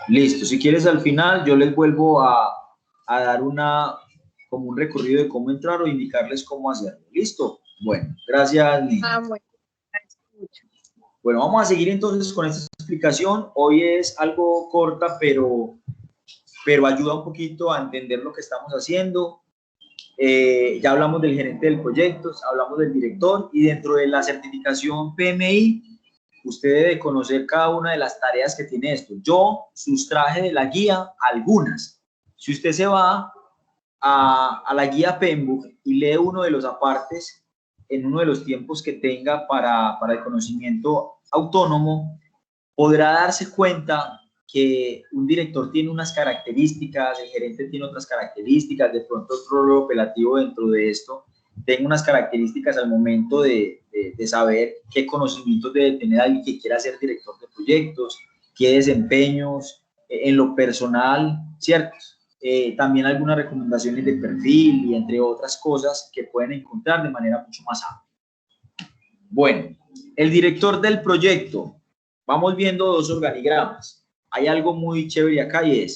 Listo. Si quieres, al final yo les vuelvo a dar como un recorrido de cómo entrar o indicarles cómo hacerlo. ¿Listo? Bueno, gracias, Nina. Bueno, gracias mucho. Bueno, vamos a seguir entonces con esta explicación. Hoy es algo corta, pero ayuda un poquito a entender lo que estamos haciendo. Ya hablamos del gerente del proyecto, hablamos del director, y dentro de la certificación PMI, usted debe conocer cada una de las tareas que tiene esto. Yo sustraje de la guía algunas. Si usted se va a la guía PMBOK y lee uno de los apartes en uno de los tiempos que tenga para el conocimiento autónomo, podrá darse cuenta que un director tiene unas características, el gerente tiene otras características, de pronto otro rol operativo dentro de esto tenga unas características al momento de saber qué conocimientos debe tener alguien que quiera ser director de proyectos, qué desempeños en lo personal, ¿cierto? También algunas recomendaciones de perfil y entre otras cosas que pueden encontrar de manera mucho más amplia. Bueno, el director del proyecto. Vamos viendo dos organigramas. Hay algo muy chévere acá y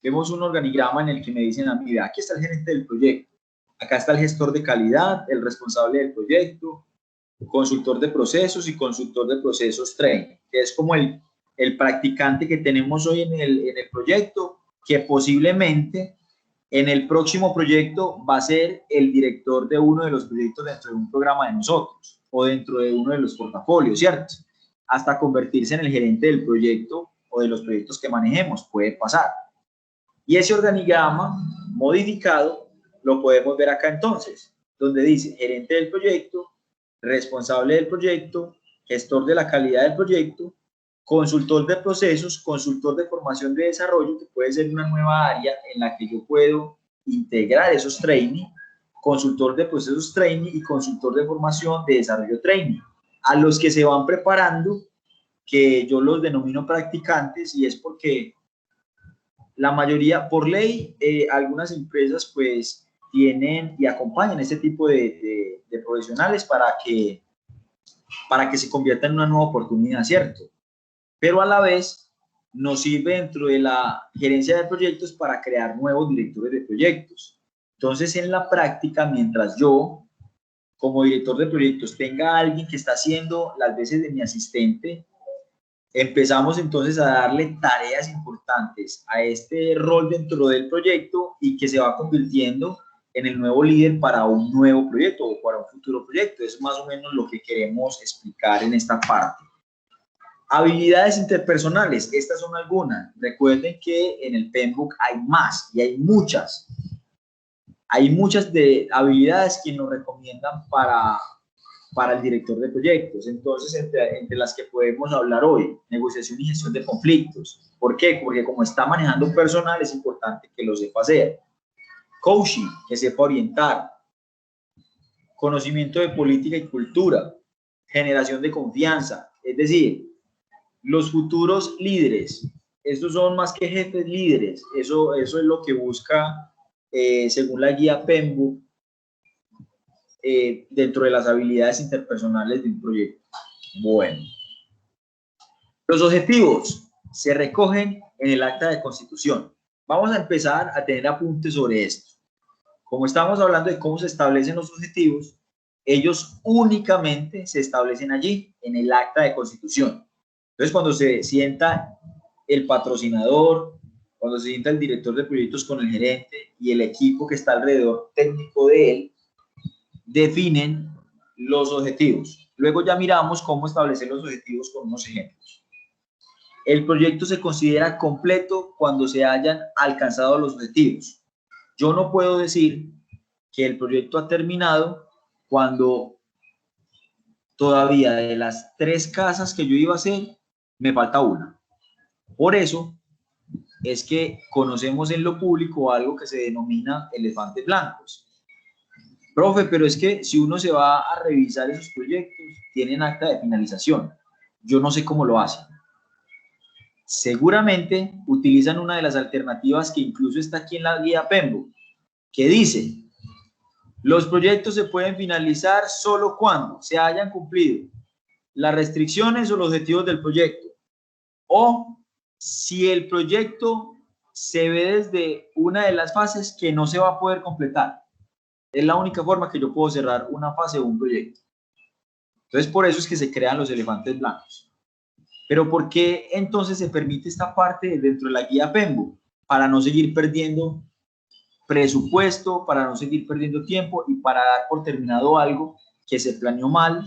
vemos un organigrama en el que me dicen a mí, aquí está el gerente del proyecto, acá está el gestor de calidad, el responsable del proyecto, consultor de procesos y consultor de procesos training, que es como el practicante que tenemos hoy en el proyecto, que posiblemente en el próximo proyecto va a ser el director de uno de los proyectos dentro de un programa de nosotros o dentro de uno de los portafolios, ¿cierto? Hasta convertirse en el gerente del proyecto o de los proyectos que manejemos, puede pasar. Y ese organigrama modificado lo podemos ver acá entonces, donde dice gerente del proyecto, responsable del proyecto, gestor de la calidad del proyecto, consultor de procesos, consultor de formación de desarrollo, que puede ser una nueva área en la que yo puedo integrar esos training, consultor de procesos training y consultor de formación de desarrollo training, a los que se van preparando, que yo los denomino practicantes, y es porque la mayoría, por ley, algunas empresas pues tienen y acompañan este tipo de profesionales para que se convierta en una nueva oportunidad, ¿cierto? Pero a la vez nos sirve dentro de la gerencia de proyectos para crear nuevos directores de proyectos. Entonces, en la práctica, mientras yo, como director de proyectos, tenga a alguien que está haciendo las veces de mi asistente, empezamos entonces a darle tareas importantes a este rol dentro del proyecto y que se va convirtiendo en el nuevo líder para un nuevo proyecto o para un futuro proyecto. Es más o menos lo que queremos explicar en esta parte. Habilidades interpersonales, estas son algunas. Recuerden que en el PMBOK hay más y hay muchas. Hay muchas de habilidades que nos recomiendan para el director de proyectos. Entonces, entre las que podemos hablar hoy, negociación y gestión de conflictos. ¿Por qué? Porque como está manejando personal, es importante que lo sepa hacer. Coaching, que sepa orientar. Conocimiento de política y cultura. Generación de confianza. Es decir, los futuros líderes, estos son más que jefes líderes. Eso es lo que busca, según la guía PMBOK, dentro de las habilidades interpersonales de un proyecto. Bueno, los objetivos se recogen en el acta de constitución. Vamos a empezar a tener apuntes sobre esto. Como estamos hablando de cómo se establecen los objetivos, ellos únicamente se establecen allí, en el acta de constitución. Entonces, cuando se sienta el patrocinador, cuando se sienta el director de proyectos con el gerente y el equipo que está alrededor técnico de él, definen los objetivos. Luego ya miramos cómo establecer los objetivos con unos ejemplos. El proyecto se considera completo cuando se hayan alcanzado los objetivos. Yo no puedo decir que el proyecto ha terminado cuando todavía de las 3 casas que yo iba a hacer, me falta una. Por eso es que conocemos en lo público algo que se denomina elefantes blancos. Profe, pero es que si uno se va a revisar esos proyectos, tienen acta de finalización. Yo no sé cómo lo hacen. Seguramente utilizan una de las alternativas que incluso está aquí en la guía PMBOK, que dice: los proyectos se pueden finalizar solo cuando se hayan cumplido las restricciones o los objetivos del proyecto, o si el proyecto se ve desde una de las fases que no se va a poder completar. Es la única forma que yo puedo cerrar una fase o un proyecto. Entonces, por eso es que se crean los elefantes blancos. Pero ¿por qué entonces se permite esta parte dentro de la guía PMBOK? Para no seguir perdiendo presupuesto, para no seguir perdiendo tiempo y para dar por terminado algo que se planeó mal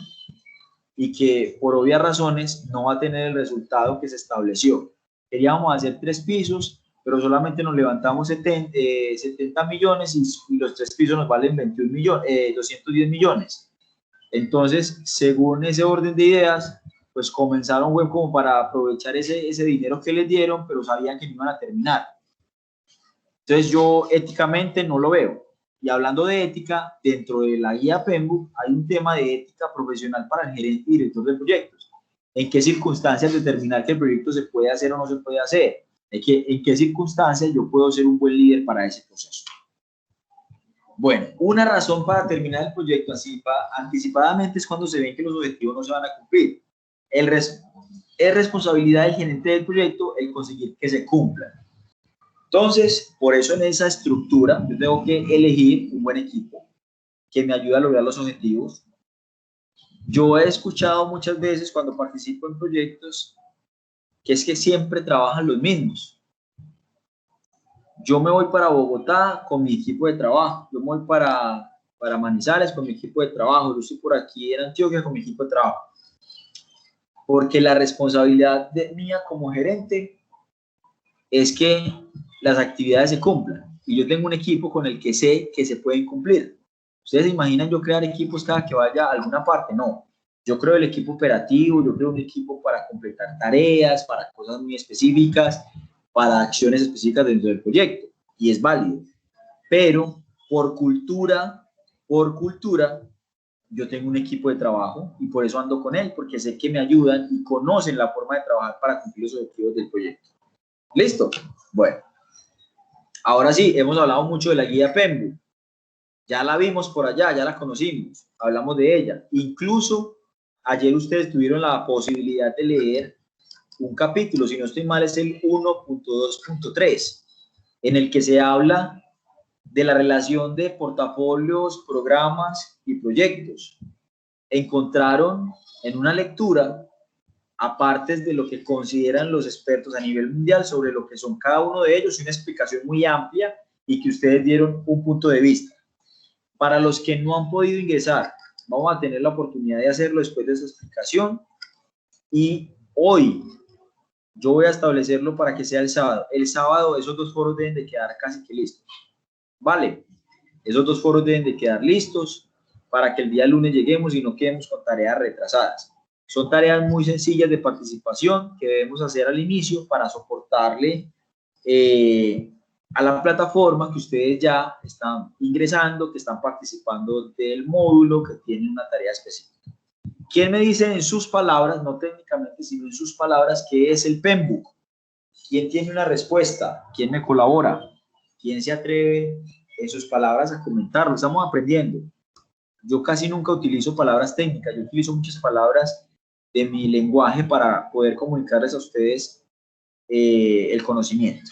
y que por obvias razones no va a tener el resultado que se estableció. Queríamos hacer 3 pisos, pero solamente nos levantamos 70 millones y los 3 pisos nos valen 210 millones. Entonces, según ese orden de ideas, pues comenzaron web como para aprovechar ese dinero que les dieron, pero sabían que no iban a terminar. Entonces yo éticamente no lo veo. Y hablando de ética, dentro de la guía PMBOK hay un tema de ética profesional para el gerente y director de proyectos. ¿En qué circunstancias determinar que el proyecto se puede hacer o no se puede hacer? ¿En qué circunstancias yo puedo ser un buen líder para ese proceso? Bueno, una razón para terminar el proyecto anticipadamente es cuando se ven que los objetivos no se van a cumplir. Es responsabilidad del gerente del proyecto el conseguir que se cumplan. Entonces, por eso en esa estructura yo tengo que elegir un buen equipo que me ayude a lograr los objetivos. Yo he escuchado muchas veces cuando participo en proyectos que es que siempre trabajan los mismos. Yo me voy para Bogotá con mi equipo de trabajo, yo me voy para Manizales con mi equipo de trabajo, yo estoy por aquí en Antioquia con mi equipo de trabajo. Porque la responsabilidad mía como gerente es que las actividades se cumplan y yo tengo un equipo con el que sé que se pueden cumplir. ¿Ustedes se imaginan yo crear equipos cada que vaya a alguna parte? No. Yo creo el equipo operativo, yo creo un equipo para completar tareas, para cosas muy específicas, para acciones específicas dentro del proyecto, y es válido. Pero por cultura, yo tengo un equipo de trabajo y por eso ando con él, porque sé que me ayudan y conocen la forma de trabajar para cumplir los objetivos del proyecto. ¿Listo? Bueno. Ahora sí, hemos hablado mucho de la guía PMBOK. Ya la vimos por allá, ya la conocimos, hablamos de ella. Incluso ayer ustedes tuvieron la posibilidad de leer un capítulo, si no estoy mal es el 1.2.3, en el que se habla de la relación de portafolios, programas y proyectos. Encontraron en una lectura aparte de lo que consideran los expertos a nivel mundial sobre lo que son cada uno de ellos, una explicación muy amplia y que ustedes dieron un punto de vista. Para los que no han podido ingresar, vamos a tener la oportunidad de hacerlo después de esa explicación y hoy yo voy a establecerlo para que sea el sábado. El sábado esos 2 foros deben de quedar casi que listos. ¿Vale? Esos 2 foros deben de quedar listos para que el día lunes lleguemos y no quedemos con tareas retrasadas. Son tareas muy sencillas de participación que debemos hacer al inicio para soportarle a la plataforma que ustedes ya están ingresando, que están participando del módulo, que tienen una tarea específica. ¿Quién me dice en sus palabras, no técnicamente, sino en sus palabras, qué es el PMBOK? ¿Quién tiene una respuesta? ¿Quién me colabora? ¿Quién se atreve en sus palabras a comentarlo? Estamos aprendiendo. Yo casi nunca utilizo palabras técnicas, yo utilizo muchas palabras de mi lenguaje para poder comunicarles a ustedes el conocimiento.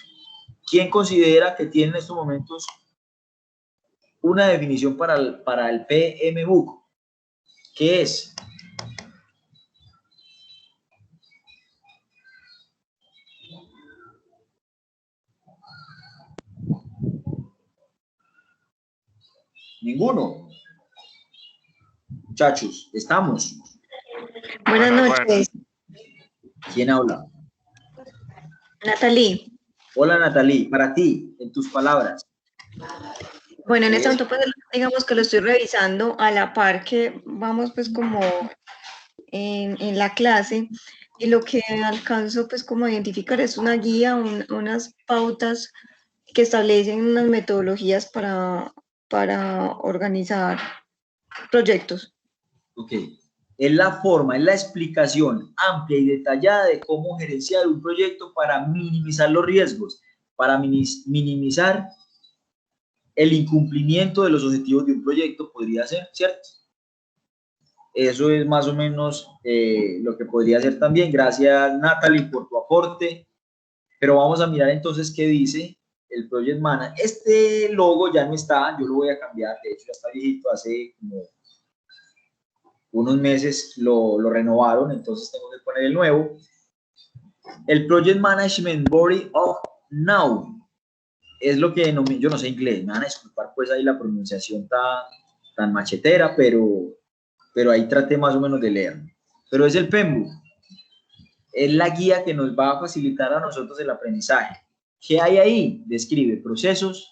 ¿Quién considera que tiene en estos momentos una definición para el PMBOK? ¿Qué es? Ninguno. Muchachos, ¿estamos? Buenas Bueno, noches, ¿Quién habla? Natalie. Hola, Natalie. Para ti, en tus palabras. Bueno, en este momento pues digamos que lo estoy revisando a la par que vamos pues como en la clase, y lo que alcanzo pues como a identificar es una guía, unas pautas que establecen unas metodologías para organizar proyectos. Ok. Es la forma, es la explicación amplia y detallada de cómo gerenciar un proyecto para minimizar los riesgos, para minimizar el incumplimiento de los objetivos de un proyecto, podría ser, ¿cierto? Eso es más o menos lo que podría ser también. Gracias, Natalie, por tu aporte. Pero vamos a mirar entonces qué dice el Project Manager. Este logo ya no está, yo lo voy a cambiar. De hecho, ya está viejito, hace como unos meses lo renovaron, entonces tengo que poner el nuevo. El Project Management Body of Now es lo que denomina, yo no sé inglés, me van a disculpar pues ahí la pronunciación tan machetera, pero ahí traté más o menos de leer. Pero es el PMBOK, es la guía que nos va a facilitar a nosotros el aprendizaje. ¿Qué hay ahí? Describe procesos,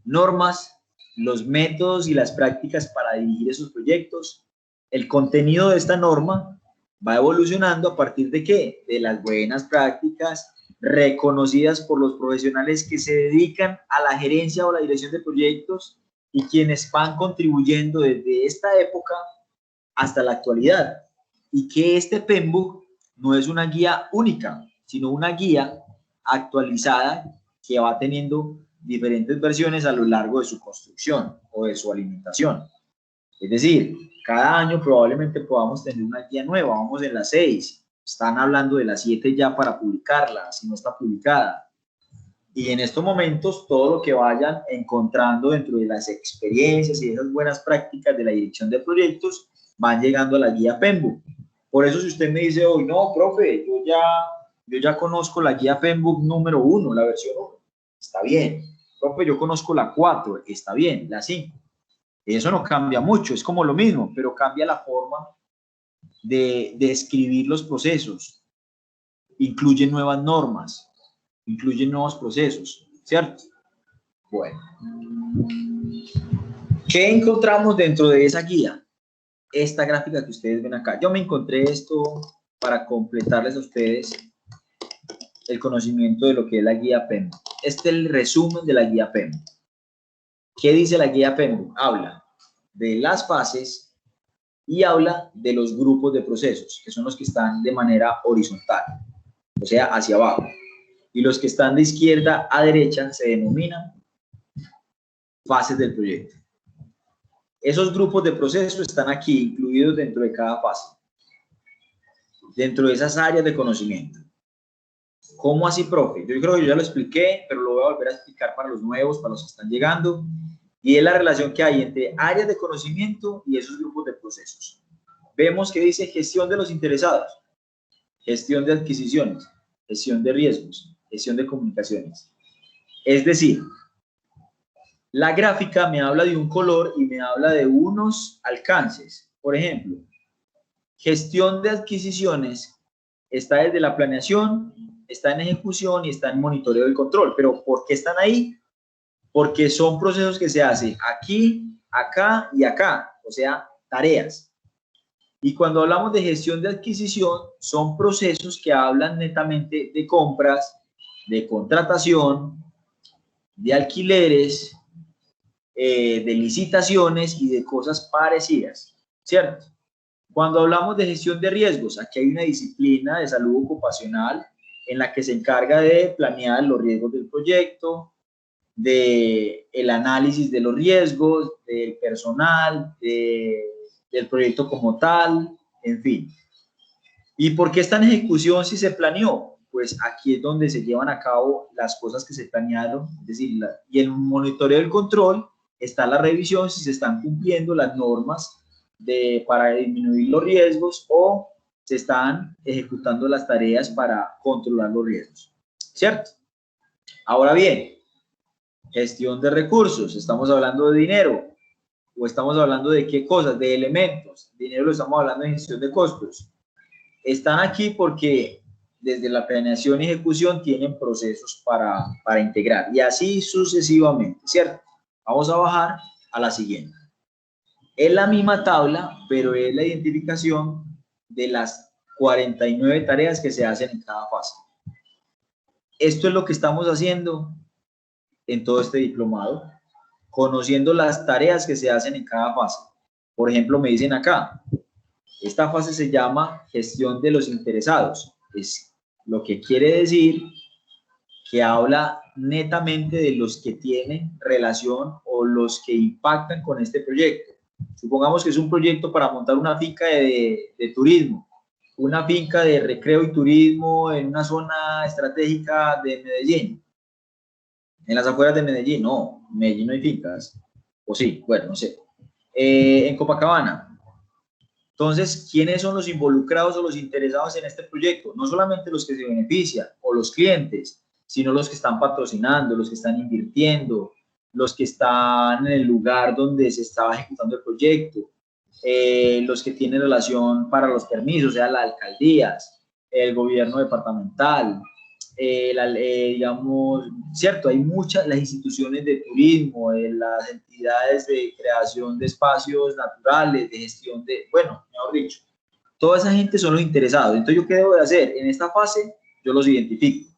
normas, los métodos y las prácticas para dirigir esos proyectos. El contenido de esta norma va evolucionando a partir de ¿qué? De las buenas prácticas reconocidas por los profesionales que se dedican a la gerencia o la dirección de proyectos y quienes van contribuyendo desde esta época hasta la actualidad. Y que este PMBOK no es una guía única, sino una guía actualizada que va teniendo diferentes versiones a lo largo de su construcción o de su alimentación. Es decir, cada año probablemente podamos tener una guía nueva, vamos en la 6, están hablando de la 7 ya para publicarla, si no está publicada. Y en estos momentos, todo lo que vayan encontrando dentro de las experiencias y esas buenas prácticas de la dirección de proyectos van llegando a la guía PMBOK. Por eso si usted me dice hoy, no, profe, yo ya conozco la guía PMBOK número 1, la versión 1, está bien. Profe, yo conozco la 4, está bien, la 5. Eso no cambia mucho, es como lo mismo, pero cambia la forma de escribir los procesos. Incluye nuevas normas, incluye nuevos procesos, ¿cierto? Bueno. ¿Qué encontramos dentro de esa guía? Esta gráfica que ustedes ven acá. Yo me encontré esto para completarles a ustedes el conocimiento de lo que es la guía PMBOK. Este es el resumen de la guía PMBOK. ¿Qué dice la guía PMBOK? Habla de las fases y habla de los grupos de procesos, que son los que están de manera horizontal, o sea, hacia abajo. Y los que están de izquierda a derecha se denominan fases del proyecto. Esos grupos de procesos están aquí incluidos dentro de cada fase, dentro de esas áreas de conocimiento. ¿Cómo así, profe? Yo creo que yo ya lo expliqué, pero lo voy a volver a explicar para los nuevos, para los que están llegando. Y es la relación que hay entre áreas de conocimiento y esos grupos de procesos. Vemos que dice gestión de los interesados, gestión de adquisiciones, gestión de riesgos, gestión de comunicaciones. Es decir, la gráfica me habla de un color y me habla de unos alcances. Por ejemplo, gestión de adquisiciones está desde la planeación, está en ejecución y está en monitoreo del control. ¿Pero por qué están ahí? Porque son procesos que se hacen aquí, acá y acá, o sea, tareas. Y cuando hablamos de gestión de adquisición, son procesos que hablan netamente de compras, de contratación, de alquileres, de licitaciones y de cosas parecidas, ¿cierto? Cuando hablamos de gestión de riesgos, aquí hay una disciplina de salud ocupacional en la que se encarga de planear los riesgos del proyecto, del análisis de los riesgos, del personal, del proyecto como tal, en fin. ¿Y por qué está en ejecución si se planeó? Pues aquí es donde se llevan a cabo las cosas que se planearon, es decir, y en el monitoreo del control está la revisión si se están cumpliendo las normas para disminuir los riesgos o se están ejecutando las tareas para controlar los riesgos, ¿cierto? Ahora bien, gestión de recursos, estamos hablando de dinero o estamos hablando de qué cosas, de elementos. Dinero lo estamos hablando de gestión de costos. Están aquí porque desde la planeación y ejecución tienen procesos para integrar y así sucesivamente, ¿cierto? Vamos a bajar a la siguiente. Es la misma tabla, pero es la identificación de las 49 tareas que se hacen en cada fase. Esto es lo que estamos haciendo en todo este diplomado, conociendo las tareas que se hacen en cada fase. Por ejemplo, me dicen acá, esta fase se llama gestión de los interesados. Es lo que quiere decir que habla netamente de los que tienen relación o los que impactan con este proyecto. Supongamos que es un proyecto para montar una finca de turismo, una finca de recreo y turismo en una zona estratégica de Medellín. En las afueras de Medellín, no, en Medellín no hay fincas. O sí, bueno, no sé. En Copacabana. Entonces, ¿quiénes son los involucrados o los interesados en este proyecto? No solamente los que se benefician o los clientes, sino los que están patrocinando, los que están invirtiendo, los que están en el lugar donde se estaba ejecutando el proyecto, los que tienen relación para los permisos, o sea, las alcaldías, el gobierno departamental, digamos, cierto, hay muchas, las instituciones de turismo, las entidades de creación de espacios naturales, de gestión de, bueno, mejor dicho, toda esa gente son los interesados. Entonces, ¿yo qué debo de hacer? En esta fase, yo los identifico.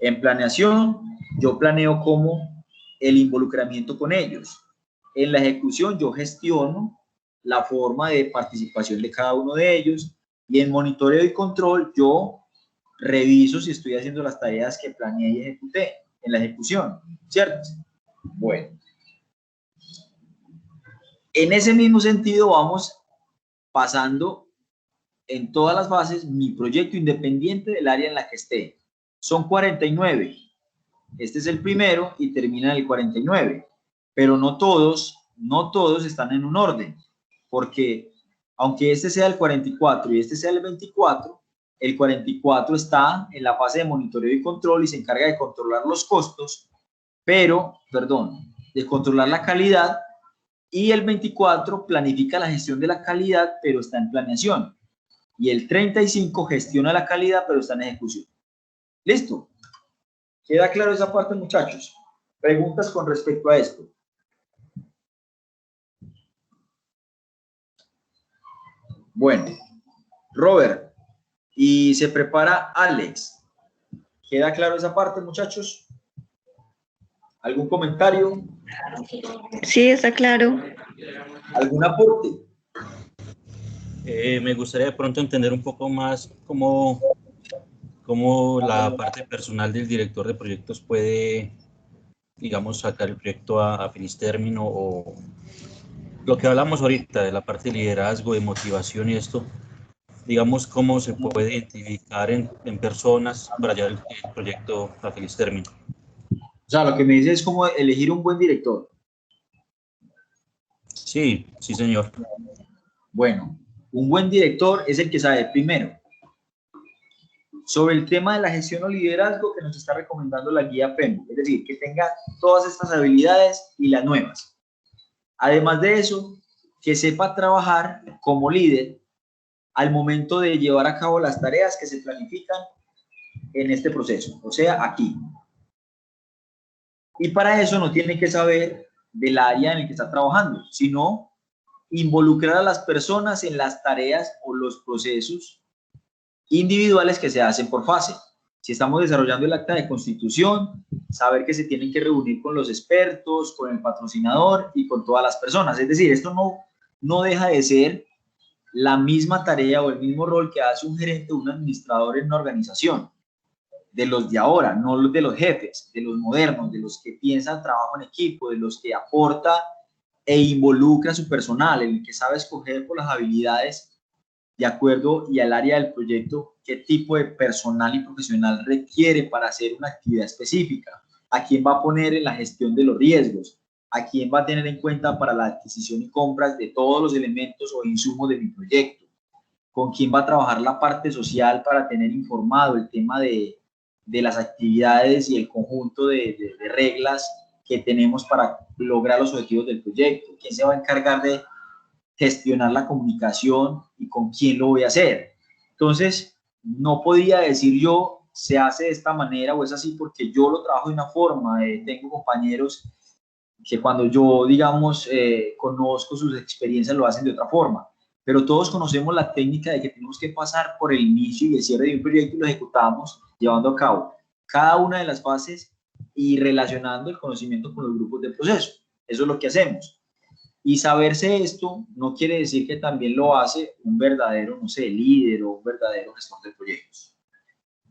En planeación, yo planeo cómo el involucramiento con ellos. En la ejecución, yo gestiono la forma de participación de cada uno de ellos. Y en monitoreo y control, yo reviso si estoy haciendo las tareas que planeé y ejecuté en la ejecución, ¿cierto? Bueno. En ese mismo sentido vamos pasando en todas las fases mi proyecto independiente del área en la que esté. Son 49. Este es el primero y termina en el 49. Pero no todos están en un orden, porque aunque este sea el 44 y este sea el 24, el 44 está en la fase de monitoreo y control y se encarga de controlar los costos, de controlar la calidad, y el 24 planifica la gestión de la calidad, pero está en planeación. Y el 35 gestiona la calidad, pero está en ejecución. ¿Listo? ¿Queda claro esa parte, muchachos? ¿Preguntas con respecto a esto? Bueno, Robert, y se prepara Alex. ¿Queda claro esa parte, muchachos? ¿Algún comentario? Sí, está claro. ¿Algún aporte? Me gustaría de pronto entender un poco más cómo la parte personal del director de proyectos puede, digamos, sacar el proyecto a feliz término, o lo que hablamos ahorita de la parte de liderazgo, de motivación y esto, digamos, cómo se puede identificar en personas para llevar el proyecto a feliz término. O sea, lo que me dice es cómo elegir un buen director. Sí, sí, señor. Bueno, un buen director es el que sabe primero sobre el tema de la gestión o liderazgo que nos está recomendando la guía PEMBO, es decir, que tenga todas estas habilidades y las nuevas. Además de eso, que sepa trabajar como líder al momento de llevar a cabo las tareas que se planifican en este proceso, o sea, aquí. Y para eso no tiene que saber del área en el que está trabajando, sino involucrar a las personas en las tareas o los procesos individuales que se hacen por fase. Si estamos desarrollando el acta de constitución, saber que se tienen que reunir con los expertos, con el patrocinador y con todas las personas. Es decir, esto no deja de ser la misma tarea o el mismo rol que hace un gerente o un administrador en una organización, de los de ahora, no los de los jefes, de los modernos, de los que piensan trabajo en equipo, de los que aporta e involucra a su personal, el que sabe escoger por las habilidades de acuerdo y al área del proyecto qué tipo de personal y profesional requiere para hacer una actividad específica, a quién va a poner en la gestión de los riesgos, a quién va a tener en cuenta para la adquisición y compras de todos los elementos o insumos de mi proyecto, con quién va a trabajar la parte social para tener informado el tema de las actividades y el conjunto de reglas que tenemos para lograr los objetivos del proyecto, quién se va a encargar de gestionar la comunicación y con quién lo voy a hacer. Entonces, no podía decir yo, se hace de esta manera o es así porque yo lo trabajo de una forma. Tengo compañeros que cuando yo, digamos, conozco sus experiencias lo hacen de otra forma, pero todos conocemos la técnica de que tenemos que pasar por el inicio y el cierre de un proyecto y lo ejecutamos llevando a cabo cada una de las fases y relacionando el conocimiento con los grupos de proceso. Eso es lo que hacemos. Y saberse esto no quiere decir que también lo hace un verdadero, no sé, líder o un verdadero gestor de proyectos.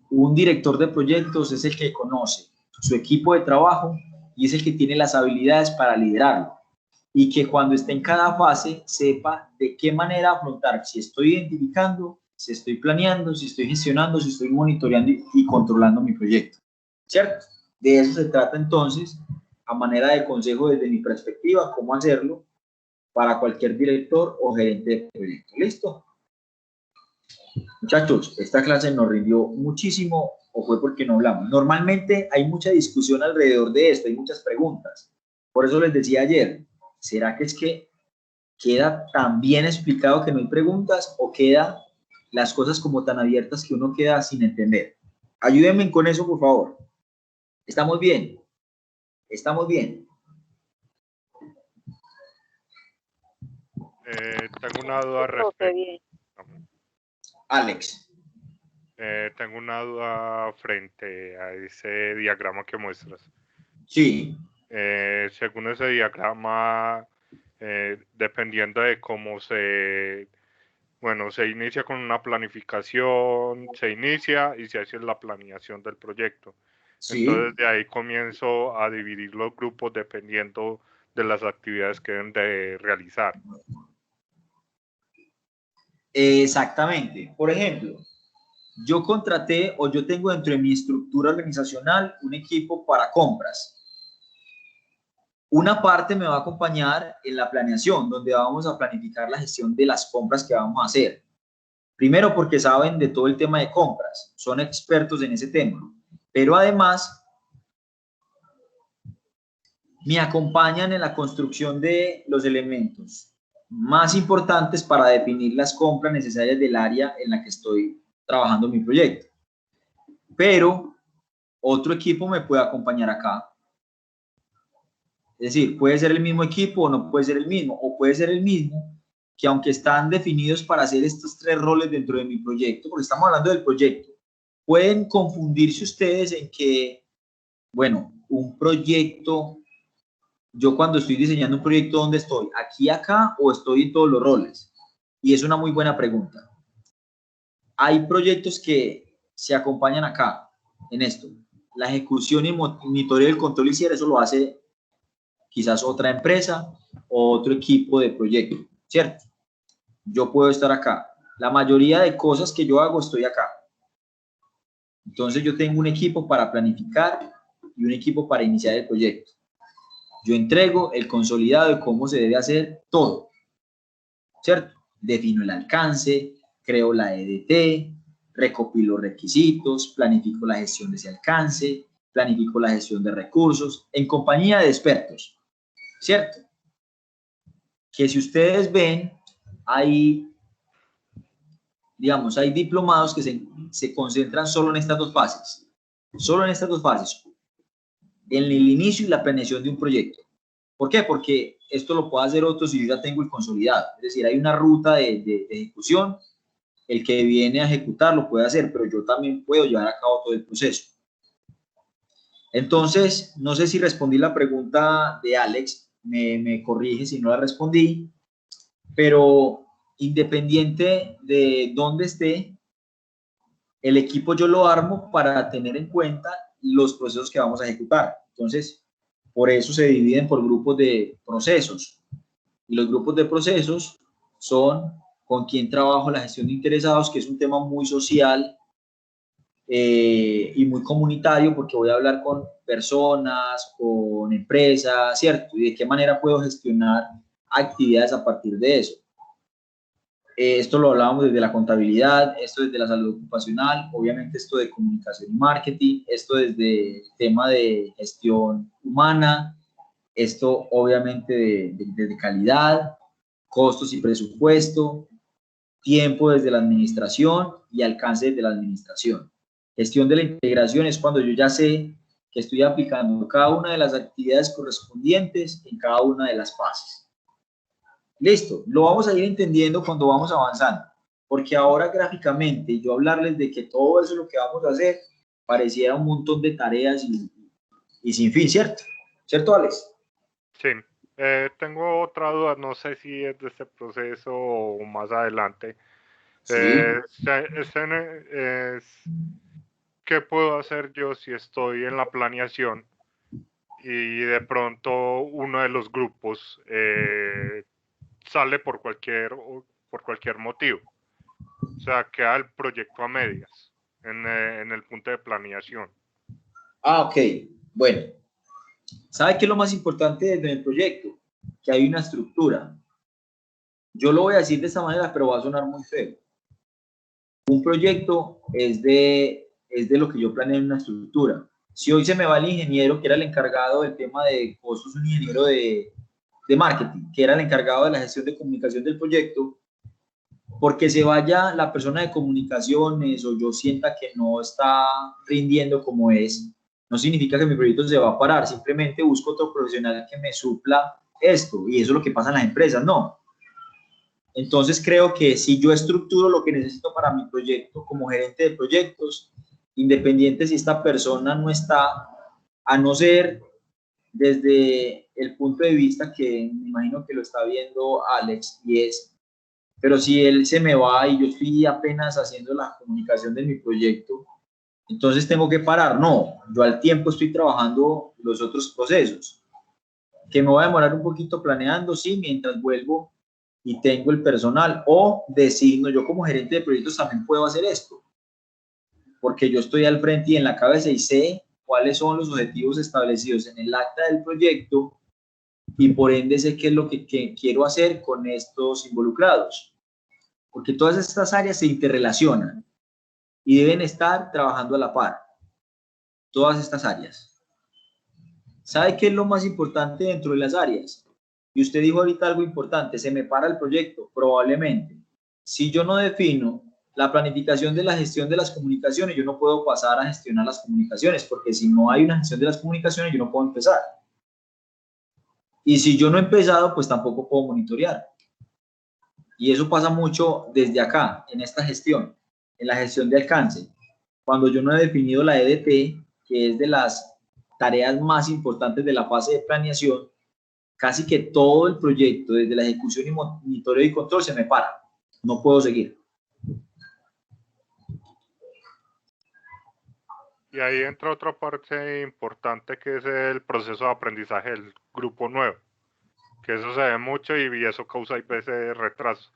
Un director de proyectos es el que conoce su equipo de trabajo y es el que tiene las habilidades para liderarlo. Y que cuando esté en cada fase sepa de qué manera afrontar, si estoy identificando, si estoy planeando, si estoy gestionando, si estoy monitoreando y controlando mi proyecto. ¿Cierto? De eso se trata entonces, a manera de consejo desde mi perspectiva, cómo hacerlo para cualquier director o gerente de proyecto. ¿Listo? Muchachos, esta clase nos rindió muchísimo o fue porque no hablamos. Normalmente hay mucha discusión alrededor de esto, hay muchas preguntas. Por eso les decía ayer, ¿será que es que queda tan bien explicado que no hay preguntas o queda las cosas como tan abiertas que uno queda sin entender? Ayúdenme con eso, por favor. ¿Estamos bien? ¿Estamos bien? Tengo una duda respecto. Alex. Tengo una duda frente a ese diagrama que muestras. Sí. Según ese diagrama, dependiendo de cómo se inicia con una planificación, se inicia y se hace la planeación del proyecto. Sí. Entonces de ahí comienzo a dividir los grupos dependiendo de las actividades que deben de realizar. Exactamente. Por ejemplo, yo contraté o yo tengo dentro de mi estructura organizacional un equipo para compras. Una parte me va a acompañar en la planeación, donde vamos a planificar la gestión de las compras que vamos a hacer. Primero porque saben de todo el tema de compras, son expertos en ese tema, pero además me acompañan en la construcción de los elementos más importantes para definir las compras necesarias del área en la que estoy trabajando mi proyecto. Pero otro equipo me puede acompañar acá. Es decir, puede ser el mismo equipo o no puede ser el mismo, o puede ser el mismo, que aunque están definidos para hacer estos tres roles dentro de mi proyecto, porque estamos hablando del proyecto, pueden confundirse ustedes en que, bueno, un proyecto, yo cuando estoy diseñando un proyecto, ¿dónde estoy? ¿Aquí, acá o estoy en todos los roles? Y es una muy buena pregunta. Hay proyectos que se acompañan acá, en esto. La ejecución y monitoreo del control y cierre, eso lo hace quizás otra empresa o otro equipo de proyecto, ¿cierto? Yo puedo estar acá. La mayoría de cosas que yo hago estoy acá. Entonces yo tengo un equipo para planificar y un equipo para iniciar el proyecto. Yo entrego el consolidado de cómo se debe hacer todo, ¿cierto? Defino el alcance, creo la EDT, recopilo requisitos, planifico la gestión de ese alcance, planifico la gestión de recursos en compañía de expertos, ¿cierto? Que si ustedes ven, hay, digamos, hay diplomados que se concentran solo en estas dos fases, en el inicio y la planeación de un proyecto. ¿Por qué? Porque esto lo puedo hacer otro si yo ya tengo el consolidado. Es decir, hay una ruta de ejecución, el que viene a ejecutar lo puede hacer, pero yo también puedo llevar a cabo todo el proceso. Entonces, no sé si respondí la pregunta de Alex, me corrige si no la respondí, pero independiente de dónde esté, el equipo yo lo armo para tener en cuenta los procesos que vamos a ejecutar. Entonces, por eso se dividen por grupos de procesos. Y los grupos de procesos son con quién trabajo la gestión de interesados, que es un tema muy social, y muy comunitario, porque voy a hablar con personas, con empresas, ¿cierto? Y de qué manera puedo gestionar actividades a partir de eso. Esto lo hablábamos desde la contabilidad, esto desde la salud ocupacional, obviamente esto de comunicación y marketing, esto desde el tema de gestión humana, esto obviamente de calidad, costos y presupuesto, tiempo desde la administración y alcance desde la administración. Gestión de la integración es cuando yo ya sé que estoy aplicando cada una de las actividades correspondientes en cada una de las fases. Listo, lo vamos a ir entendiendo cuando vamos avanzando, porque ahora gráficamente yo hablarles de que todo eso es lo que vamos a hacer pareciera un montón de tareas y sin fin, ¿cierto? ¿Cierto, Alex? Sí, tengo otra duda, no sé si es de este proceso o más adelante. Sí. ¿Qué puedo hacer yo si estoy en la planeación y de pronto uno de los grupos sale por cualquier motivo? O sea, queda el proyecto a medias en el punto de planeación. Ah, ok. Bueno, ¿sabe qué es lo más importante del proyecto? Que hay una estructura. Yo lo voy a decir de esta manera, pero va a sonar muy feo. Un proyecto es de lo que yo planeé en una estructura. Si hoy se me va el ingeniero, que era el encargado del tema de costos, un ingeniero de marketing, que era el encargado de la gestión de comunicación del proyecto, porque se vaya la persona de comunicaciones o yo sienta que no está rindiendo como es, no significa que mi proyecto se va a parar, simplemente busco otro profesional que me supla esto, y eso es lo que pasa en las empresas, no. Entonces creo que si yo estructuro lo que necesito para mi proyecto como gerente de proyectos, independiente si esta persona no está, a no ser desde el punto de vista que me imagino que lo está viendo Alex, y es, pero si él se me va y yo estoy apenas haciendo la comunicación de mi proyecto, entonces tengo que parar. No, yo al tiempo estoy trabajando los otros procesos, que me voy a demorar un poquito planeando, sí, mientras vuelvo y tengo el personal, o decir, no, yo como gerente de proyectos también puedo hacer esto, porque yo estoy al frente y en la cabeza y sé cuáles son los objetivos establecidos en el acta del proyecto y por ende sé qué es lo que quiero hacer con estos involucrados, porque todas estas áreas se interrelacionan y deben estar trabajando a la par, todas estas áreas. ¿Sabe qué es lo más importante dentro de las áreas? Y usted dijo ahorita algo importante, se me para el proyecto, probablemente. Si yo no defino la planificación de la gestión de las comunicaciones, yo no puedo pasar a gestionar las comunicaciones, porque si no hay una gestión de las comunicaciones, yo no puedo empezar. Y si yo no he empezado, pues tampoco puedo monitorear. Y eso pasa mucho desde acá, en esta gestión, en la gestión de alcance. Cuando yo no he definido la EDP, que es de las tareas más importantes de la fase de planeación, casi que todo el proyecto, desde la ejecución y monitoreo y control, se me para. No puedo seguir. Y ahí entra otra parte importante que es el proceso de aprendizaje del grupo nuevo, que eso se ve mucho y eso causa a veces retraso.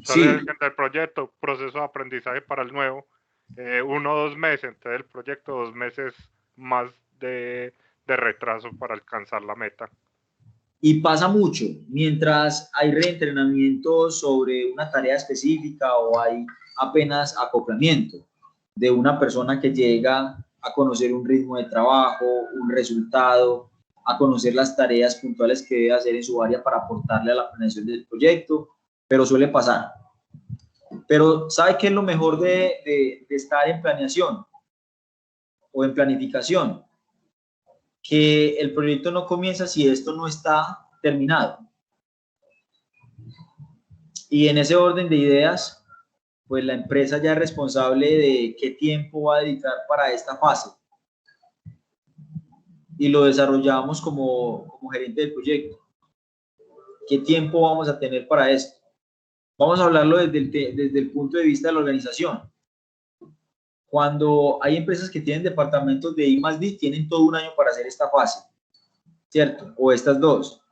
Sale del proyecto, proceso de aprendizaje para el nuevo, 1 o 2 meses, entonces el proyecto 2 meses más de retraso para alcanzar la meta. Y pasa mucho, mientras hay reentrenamiento sobre una tarea específica o hay apenas acoplamiento de una persona que llega a conocer un ritmo de trabajo, un resultado, a conocer las tareas puntuales que debe hacer en su área para aportarle a la planeación del proyecto, pero suele pasar. Pero ¿sabe qué es lo mejor de estar en planeación o en planificación? Que el proyecto no comienza si esto no está terminado. Y en ese orden de ideas, pues la empresa ya es responsable de qué tiempo va a dedicar para esta fase. Y lo desarrollamos como gerente del proyecto. ¿Qué tiempo vamos a tener para esto? Vamos a hablarlo desde el punto de vista de la organización. Cuando hay empresas que tienen departamentos de I+D, tienen todo un año para hacer esta fase, ¿cierto? O estas dos.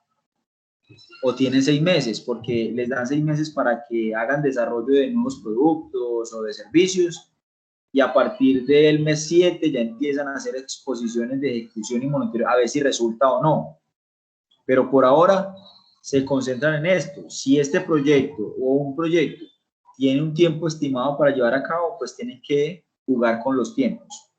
O tienen 6 meses, porque les dan 6 meses para que hagan desarrollo de nuevos productos o de servicios, y a partir del mes 7 ya empiezan a hacer exposiciones de ejecución y monitoreo a ver si resulta o no. Pero por ahora se concentran en esto. Si este proyecto o un proyecto tiene un tiempo estimado para llevar a cabo, pues tienen que jugar con los tiempos.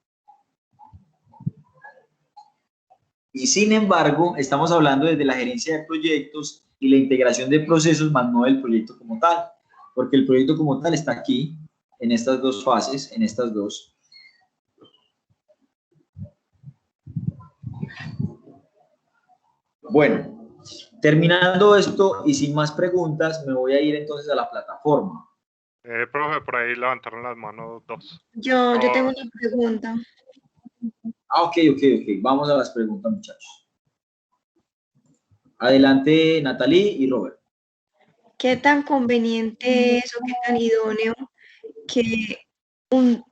Y sin embargo, estamos hablando desde la gerencia de proyectos y la integración de procesos, más no del proyecto como tal, porque el proyecto como tal está aquí, en estas dos fases, en estas dos. Bueno, terminando esto y sin más preguntas, me voy a ir entonces a la plataforma. Profe, por ahí levantaron las manos dos. Yo tengo una pregunta. Ok. Vamos a las preguntas, muchachos. Adelante, Natalie y Robert. ¿Qué tan conveniente es o qué tan idóneo que un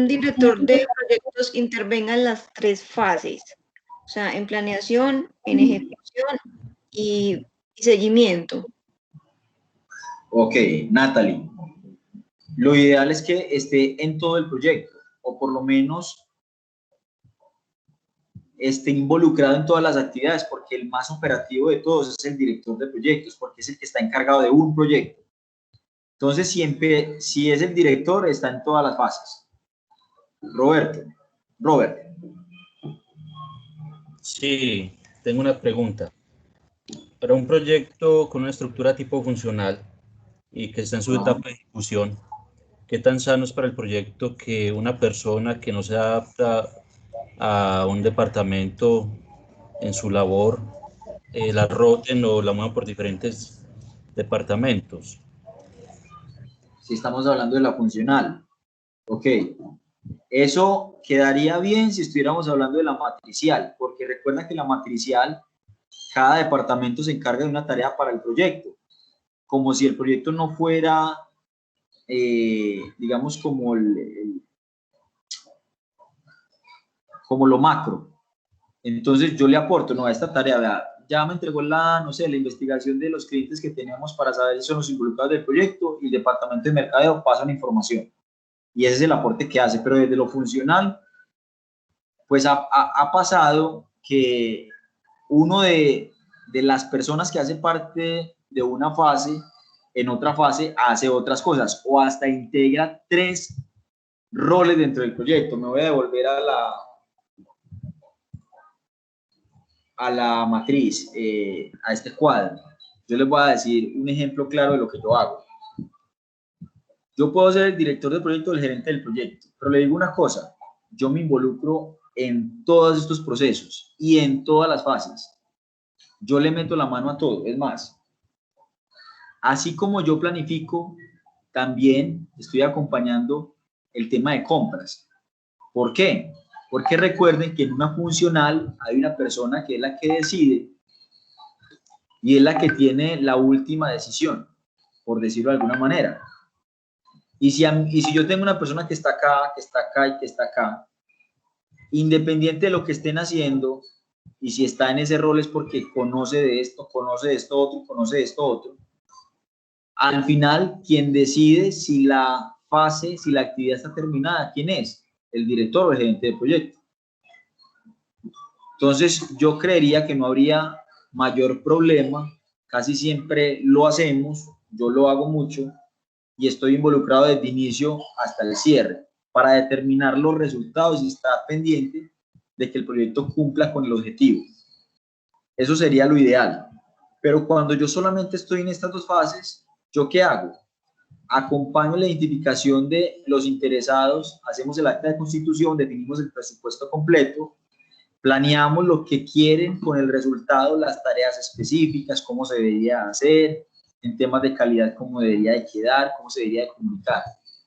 director de proyectos intervenga en las tres fases? O sea, en planeación, en ejecución y seguimiento. Ok, Natalie. Lo ideal es que esté en todo el proyecto, o por lo menos esté involucrado en todas las actividades, porque el más operativo de todos es el director de proyectos, porque es el que está encargado de un proyecto. Entonces, siempre, si es el director, está en todas las fases. Robert. Sí, tengo una pregunta. Para un proyecto con una estructura tipo funcional y que está en su etapa de ejecución, ¿qué tan sano es para el proyecto que una persona que no se adapta a un departamento en su labor la roten o la muevan por diferentes departamentos? Si estamos hablando de la funcional. Ok. Eso quedaría bien si estuviéramos hablando de la matricial, porque recuerda que la matricial, cada departamento se encarga de una tarea para el proyecto, como si el proyecto no fuera, digamos, como lo macro. Entonces yo le aporto, no, a esta tarea, vea, ya me entregó no sé, la investigación de los clientes que teníamos para saber si son los involucrados del proyecto, y el departamento de mercadeo pasa la información. Y ese es el aporte que hace, pero desde lo funcional, pues ha pasado que uno de las personas que hace parte de una fase, en otra fase hace otras cosas, o hasta integra tres roles dentro del proyecto. Me voy a devolver a la matriz, a este cuadro. Yo les voy a decir un ejemplo claro de lo que yo hago. Yo puedo ser el director del proyecto o el gerente del proyecto, pero le digo una cosa, yo me involucro en todos estos procesos y en todas las fases. Yo le meto la mano a todo. Es más, así como yo planifico, también estoy acompañando el tema de compras. ¿Por qué? Porque recuerden que en una funcional hay una persona que es la que decide y es la que tiene la última decisión, por decirlo de alguna manera. Y si yo tengo una persona que está acá, que está acá y que está acá, independiente de lo que estén haciendo, y si está en ese rol es porque conoce de esto otro, conoce de esto otro. Al final, quien decide si la fase, si la actividad está terminada, ¿quién es? El director o el gerente de proyecto. Entonces, yo creería que no habría mayor problema. Casi siempre lo hacemos, yo lo hago mucho y estoy involucrado desde el inicio hasta el cierre para determinar los resultados y estar pendiente de que el proyecto cumpla con el objetivo. Eso sería lo ideal. Pero cuando yo solamente estoy en estas dos fases, ¿yo qué hago? Acompaño la identificación de los interesados, hacemos el acta de constitución, definimos el presupuesto completo, planeamos lo que quieren con el resultado, las tareas específicas, cómo se debería hacer, en temas de calidad, cómo debería de quedar, cómo se debería de comunicar.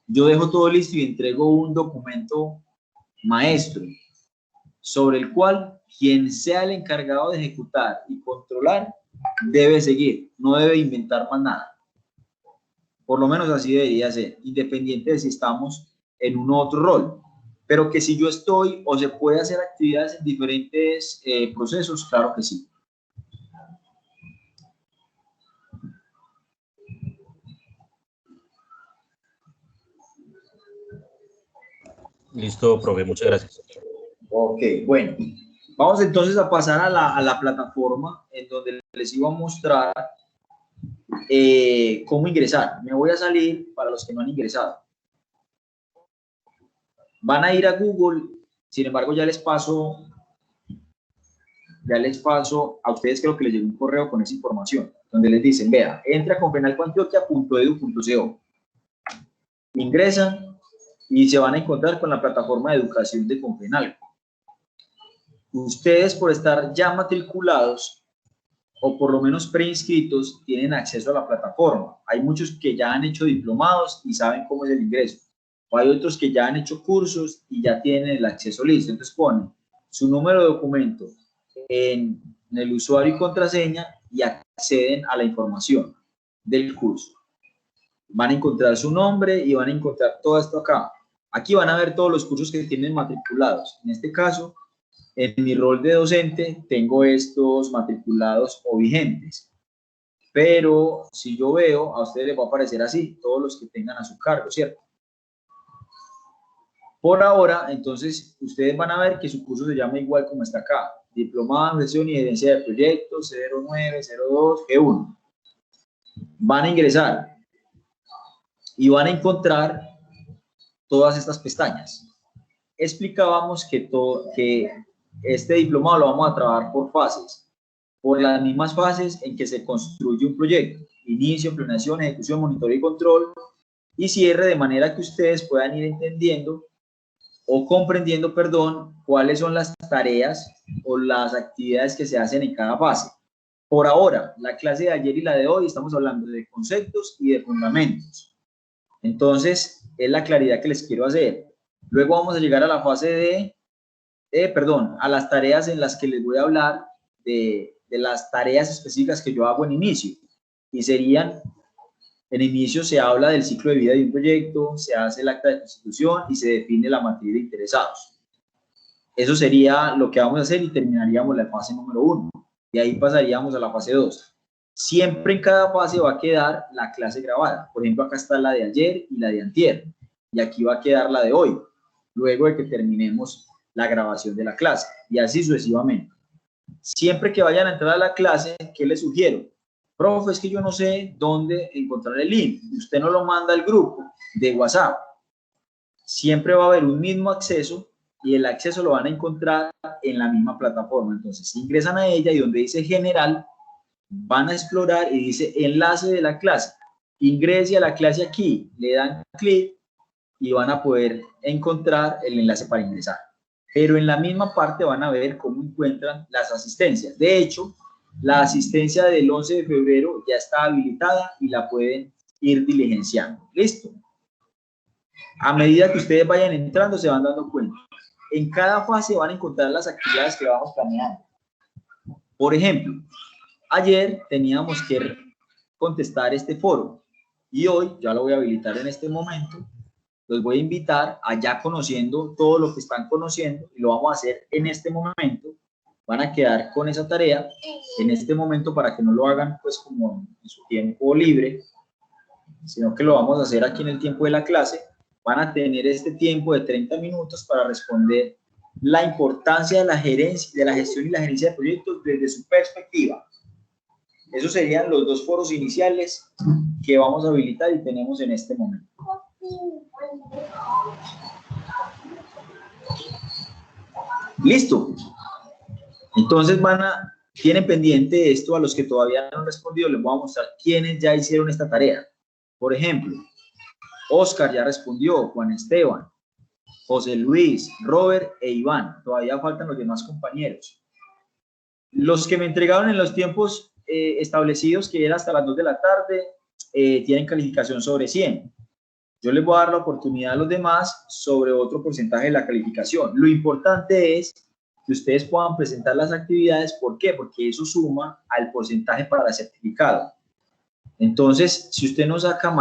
Yo dejo todo listo y entrego un documento maestro sobre el cual quien sea el encargado de ejecutar y controlar debe seguir, no debe inventar más nada. Por lo menos así debería ser, independiente de si estamos en un otro rol. Pero que si yo estoy o se puede hacer actividades en diferentes procesos, claro que sí. Listo, profe, muchas gracias. Ok, bueno. Vamos entonces a pasar a la plataforma en donde les iba a mostrar cómo ingresar. Me voy a salir para los que no han ingresado. Van a ir a Google, sin embargo ya les paso a ustedes, creo que les llegó un correo con esa información, donde les dicen, vea, entra a confenalcoantioquia.edu.co, ingresan y se van a encontrar con la plataforma de educación de Confenalco. Ustedes, por estar ya matriculados o por lo menos preinscritos, tienen acceso a la plataforma. Hay muchos que ya han hecho diplomados y saben cómo es el ingreso. O hay otros que ya han hecho cursos y ya tienen el acceso listo. Entonces ponen su número de documento en el usuario y contraseña y acceden a la información del curso. Van a encontrar su nombre y van a encontrar todo esto acá. Aquí van a ver todos los cursos que tienen matriculados. En este caso, en mi rol de docente, tengo estos matriculados o vigentes. Pero si yo veo, a ustedes les va a aparecer así, todos los que tengan a su cargo, ¿cierto? Por ahora, entonces, ustedes van a ver que su curso se llama igual como está acá. Diplomado en Gestión y Gerencia de Proyectos 0902 G1. Van a ingresar y van a encontrar todas estas pestañas. Explicábamos que este diplomado lo vamos a trabajar por fases, por las mismas fases en que se construye un proyecto: inicio, planeación, ejecución, monitoreo y control, y cierre, de manera que ustedes puedan ir entendiendo o comprendiendo, perdón, cuáles son las tareas o las actividades que se hacen en cada fase. Por ahora, la clase de ayer y la de hoy estamos hablando de conceptos y de fundamentos. Entonces, es la claridad que les quiero hacer. Luego vamos a llegar a la fase a las tareas en las que les voy a hablar de las tareas específicas que yo hago en inicio. Y serían, en inicio se habla del ciclo de vida de un proyecto, se hace el acta de constitución y se define la materia de interesados. Eso sería lo que vamos a hacer y terminaríamos la fase número 1. Y ahí pasaríamos a la fase 2. Siempre en cada fase va a quedar la clase grabada. Por ejemplo, acá está la de ayer y la de antier. Y aquí va a quedar la de hoy, luego de que terminemos la grabación de la clase. Y así sucesivamente. Siempre que vayan a entrar a la clase, ¿qué les sugiero? Profe, es que yo no sé dónde encontrar el link. Usted no lo manda al grupo de WhatsApp. Siempre va a haber un mismo acceso y el acceso lo van a encontrar en la misma plataforma. Entonces, ingresan a ella y donde dice general, van a explorar y dice enlace de la clase. Ingrese a la clase aquí, le dan clic y van a poder encontrar el enlace para ingresar. Pero en la misma parte van a ver cómo encuentran las asistencias. De hecho, la asistencia del 11 de febrero ya está habilitada y la pueden ir diligenciando. ¿Listo? A medida que ustedes vayan entrando, se van dando cuenta. En cada fase van a encontrar las actividades que vamos planeando. Por ejemplo, ayer teníamos que contestar este foro y hoy, ya lo voy a habilitar en este momento, los voy a invitar a ya conociendo todo lo que están conociendo y lo vamos a hacer en este momento. Van a quedar con esa tarea en este momento para que no lo hagan pues como en su tiempo libre, sino que lo vamos a hacer aquí en el tiempo de la clase. Van a tener este tiempo de 30 minutos para responder la importancia de la gestión y la gerencia de proyectos desde su perspectiva. Esos serían los dos foros iniciales que vamos a habilitar y tenemos en este momento. Listo. Entonces tienen pendiente esto. A los que todavía no han respondido les voy a mostrar quiénes ya hicieron esta tarea. Por ejemplo, Oscar ya respondió, Juan Esteban, José Luis, Robert e Iván. Todavía faltan los demás compañeros. Los que me entregaron en los tiempos establecidos, que era hasta las 2 de la tarde, tienen calificación sobre 100. Yo les voy a dar la oportunidad a los demás sobre otro porcentaje de la calificación. Lo importante es que ustedes puedan presentar las actividades. ¿Por qué? Porque eso suma al porcentaje para el certificado. Entonces, si usted no saca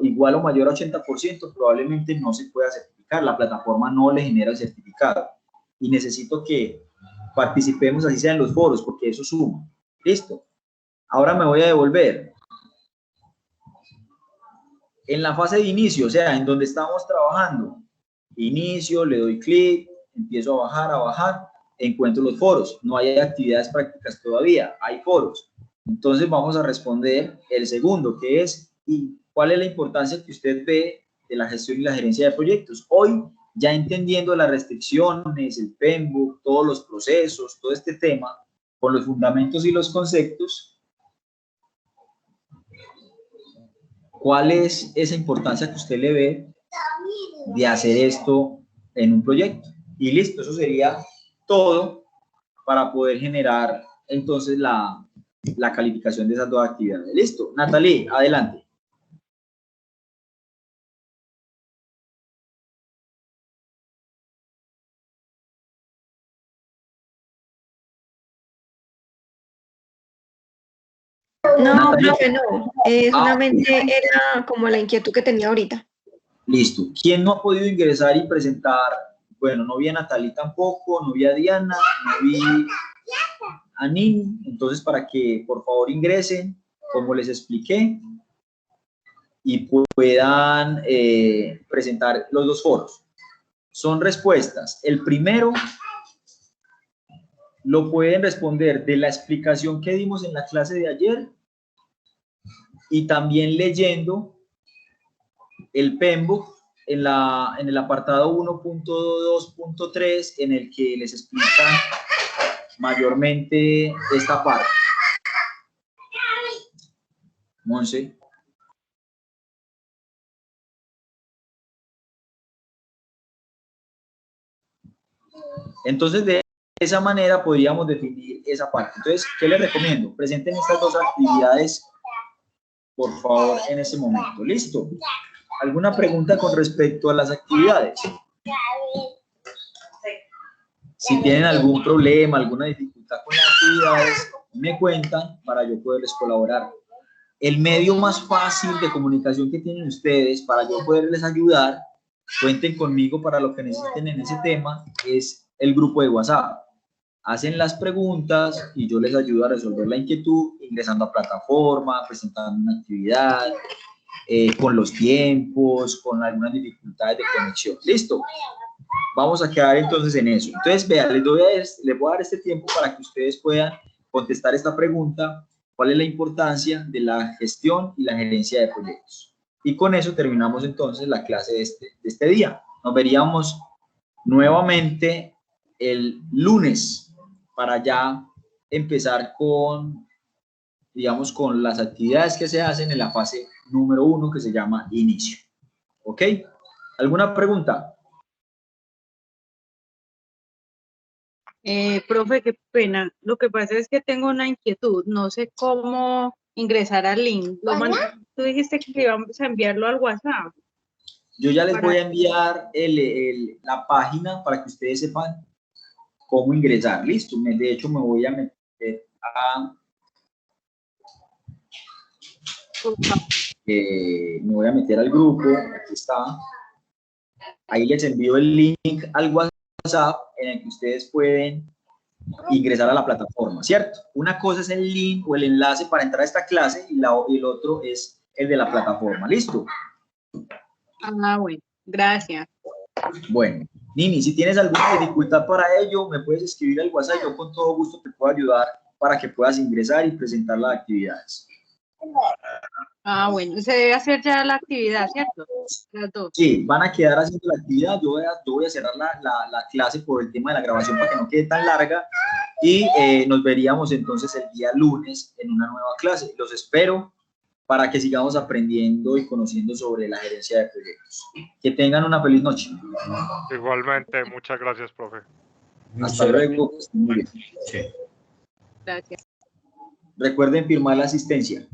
igual o mayor a 80%, probablemente no se pueda certificar. La plataforma no le genera el certificado. Y necesito que participemos, así sea en los foros, porque eso suma. ¿Listo? Ahora me voy a devolver. En la fase de inicio, o sea, en donde estamos trabajando, inicio, le doy clic, empiezo a bajar, encuentro los foros. No hay actividades prácticas todavía, hay foros. Entonces vamos a responder el segundo, que es ¿y cuál es la importancia que usted ve de la gestión y la gerencia de proyectos? Hoy, ya entendiendo las restricciones, el PMBOK, todos los procesos, todo este tema, con los fundamentos y los conceptos, ¿cuál es esa importancia que usted le ve de hacer esto en un proyecto? Y listo, eso sería todo para poder generar entonces la calificación de esas dos actividades. Listo, Natalie, adelante. No, profe, no. Solamente era como la inquietud que tenía ahorita. Listo. ¿Quién no ha podido ingresar y presentar? Bueno, no vi a Natalie tampoco, no vi a Diana, no vi a Nini. Entonces, para que por favor ingresen, como les expliqué, y puedan presentar los dos foros. Son respuestas. El primero lo pueden responder de la explicación que dimos en la clase de ayer y también leyendo el PMBOK en el apartado 1.2.3 en el que les explica mayormente esta parte. Monse. Entonces, de esa manera podríamos definir esa parte. Entonces, ¿qué les recomiendo? Presenten estas dos actividades, por favor, en ese momento. ¿Listo? ¿Alguna pregunta con respecto a las actividades? Si tienen algún problema, alguna dificultad con las actividades, me cuentan para yo poderles colaborar. El medio más fácil de comunicación que tienen ustedes para yo poderles ayudar, cuenten conmigo para lo que necesiten en ese tema, es el grupo de WhatsApp. Hacen las preguntas y yo les ayudo a resolver la inquietud ingresando a plataforma, presentando una actividad, con los tiempos, con algunas dificultades de conexión. ¿Listo? Vamos a quedar entonces en eso. Entonces, vean, les voy a dar este tiempo para que ustedes puedan contestar esta pregunta. ¿Cuál es la importancia de la gestión y la gerencia de proyectos? Y con eso terminamos entonces la clase de este día. Nos veríamos nuevamente el lunes para ya empezar con, digamos, con las actividades que se hacen en la fase número 1 que se llama inicio. ¿Ok? ¿Alguna pregunta? Profe, qué pena. Lo que pasa es que tengo una inquietud. No sé cómo ingresar al link. Tú dijiste que íbamos a enviarlo al WhatsApp. Yo ya les voy a enviar la página para que ustedes sepan cómo ingresar. Listo. De hecho, me voy a meter al grupo. Aquí está. Ahí les envío el link al WhatsApp en el que ustedes pueden ingresar a la plataforma, ¿cierto? Una cosa es el link o el enlace para entrar a esta clase y el otro es el de la plataforma. ¿Listo? Ah, bueno. Gracias. Bueno, Nini, si tienes alguna dificultad para ello, me puedes escribir al WhatsApp. Yo con todo gusto te puedo ayudar para que puedas ingresar y presentar las actividades. Ah, bueno. Se debe hacer ya la actividad, ¿cierto? Las dos. Sí, van a quedar haciendo la actividad. Yo voy a cerrar la clase por el tema de la grabación para que no quede tan larga y nos veríamos entonces el día lunes en una nueva clase. Los espero para que sigamos aprendiendo y conociendo sobre la gerencia de proyectos. Que tengan una feliz noche. Igualmente, muchas gracias, profe. Hasta luego. Muy bien. Sí. Gracias. Recuerden firmar la asistencia.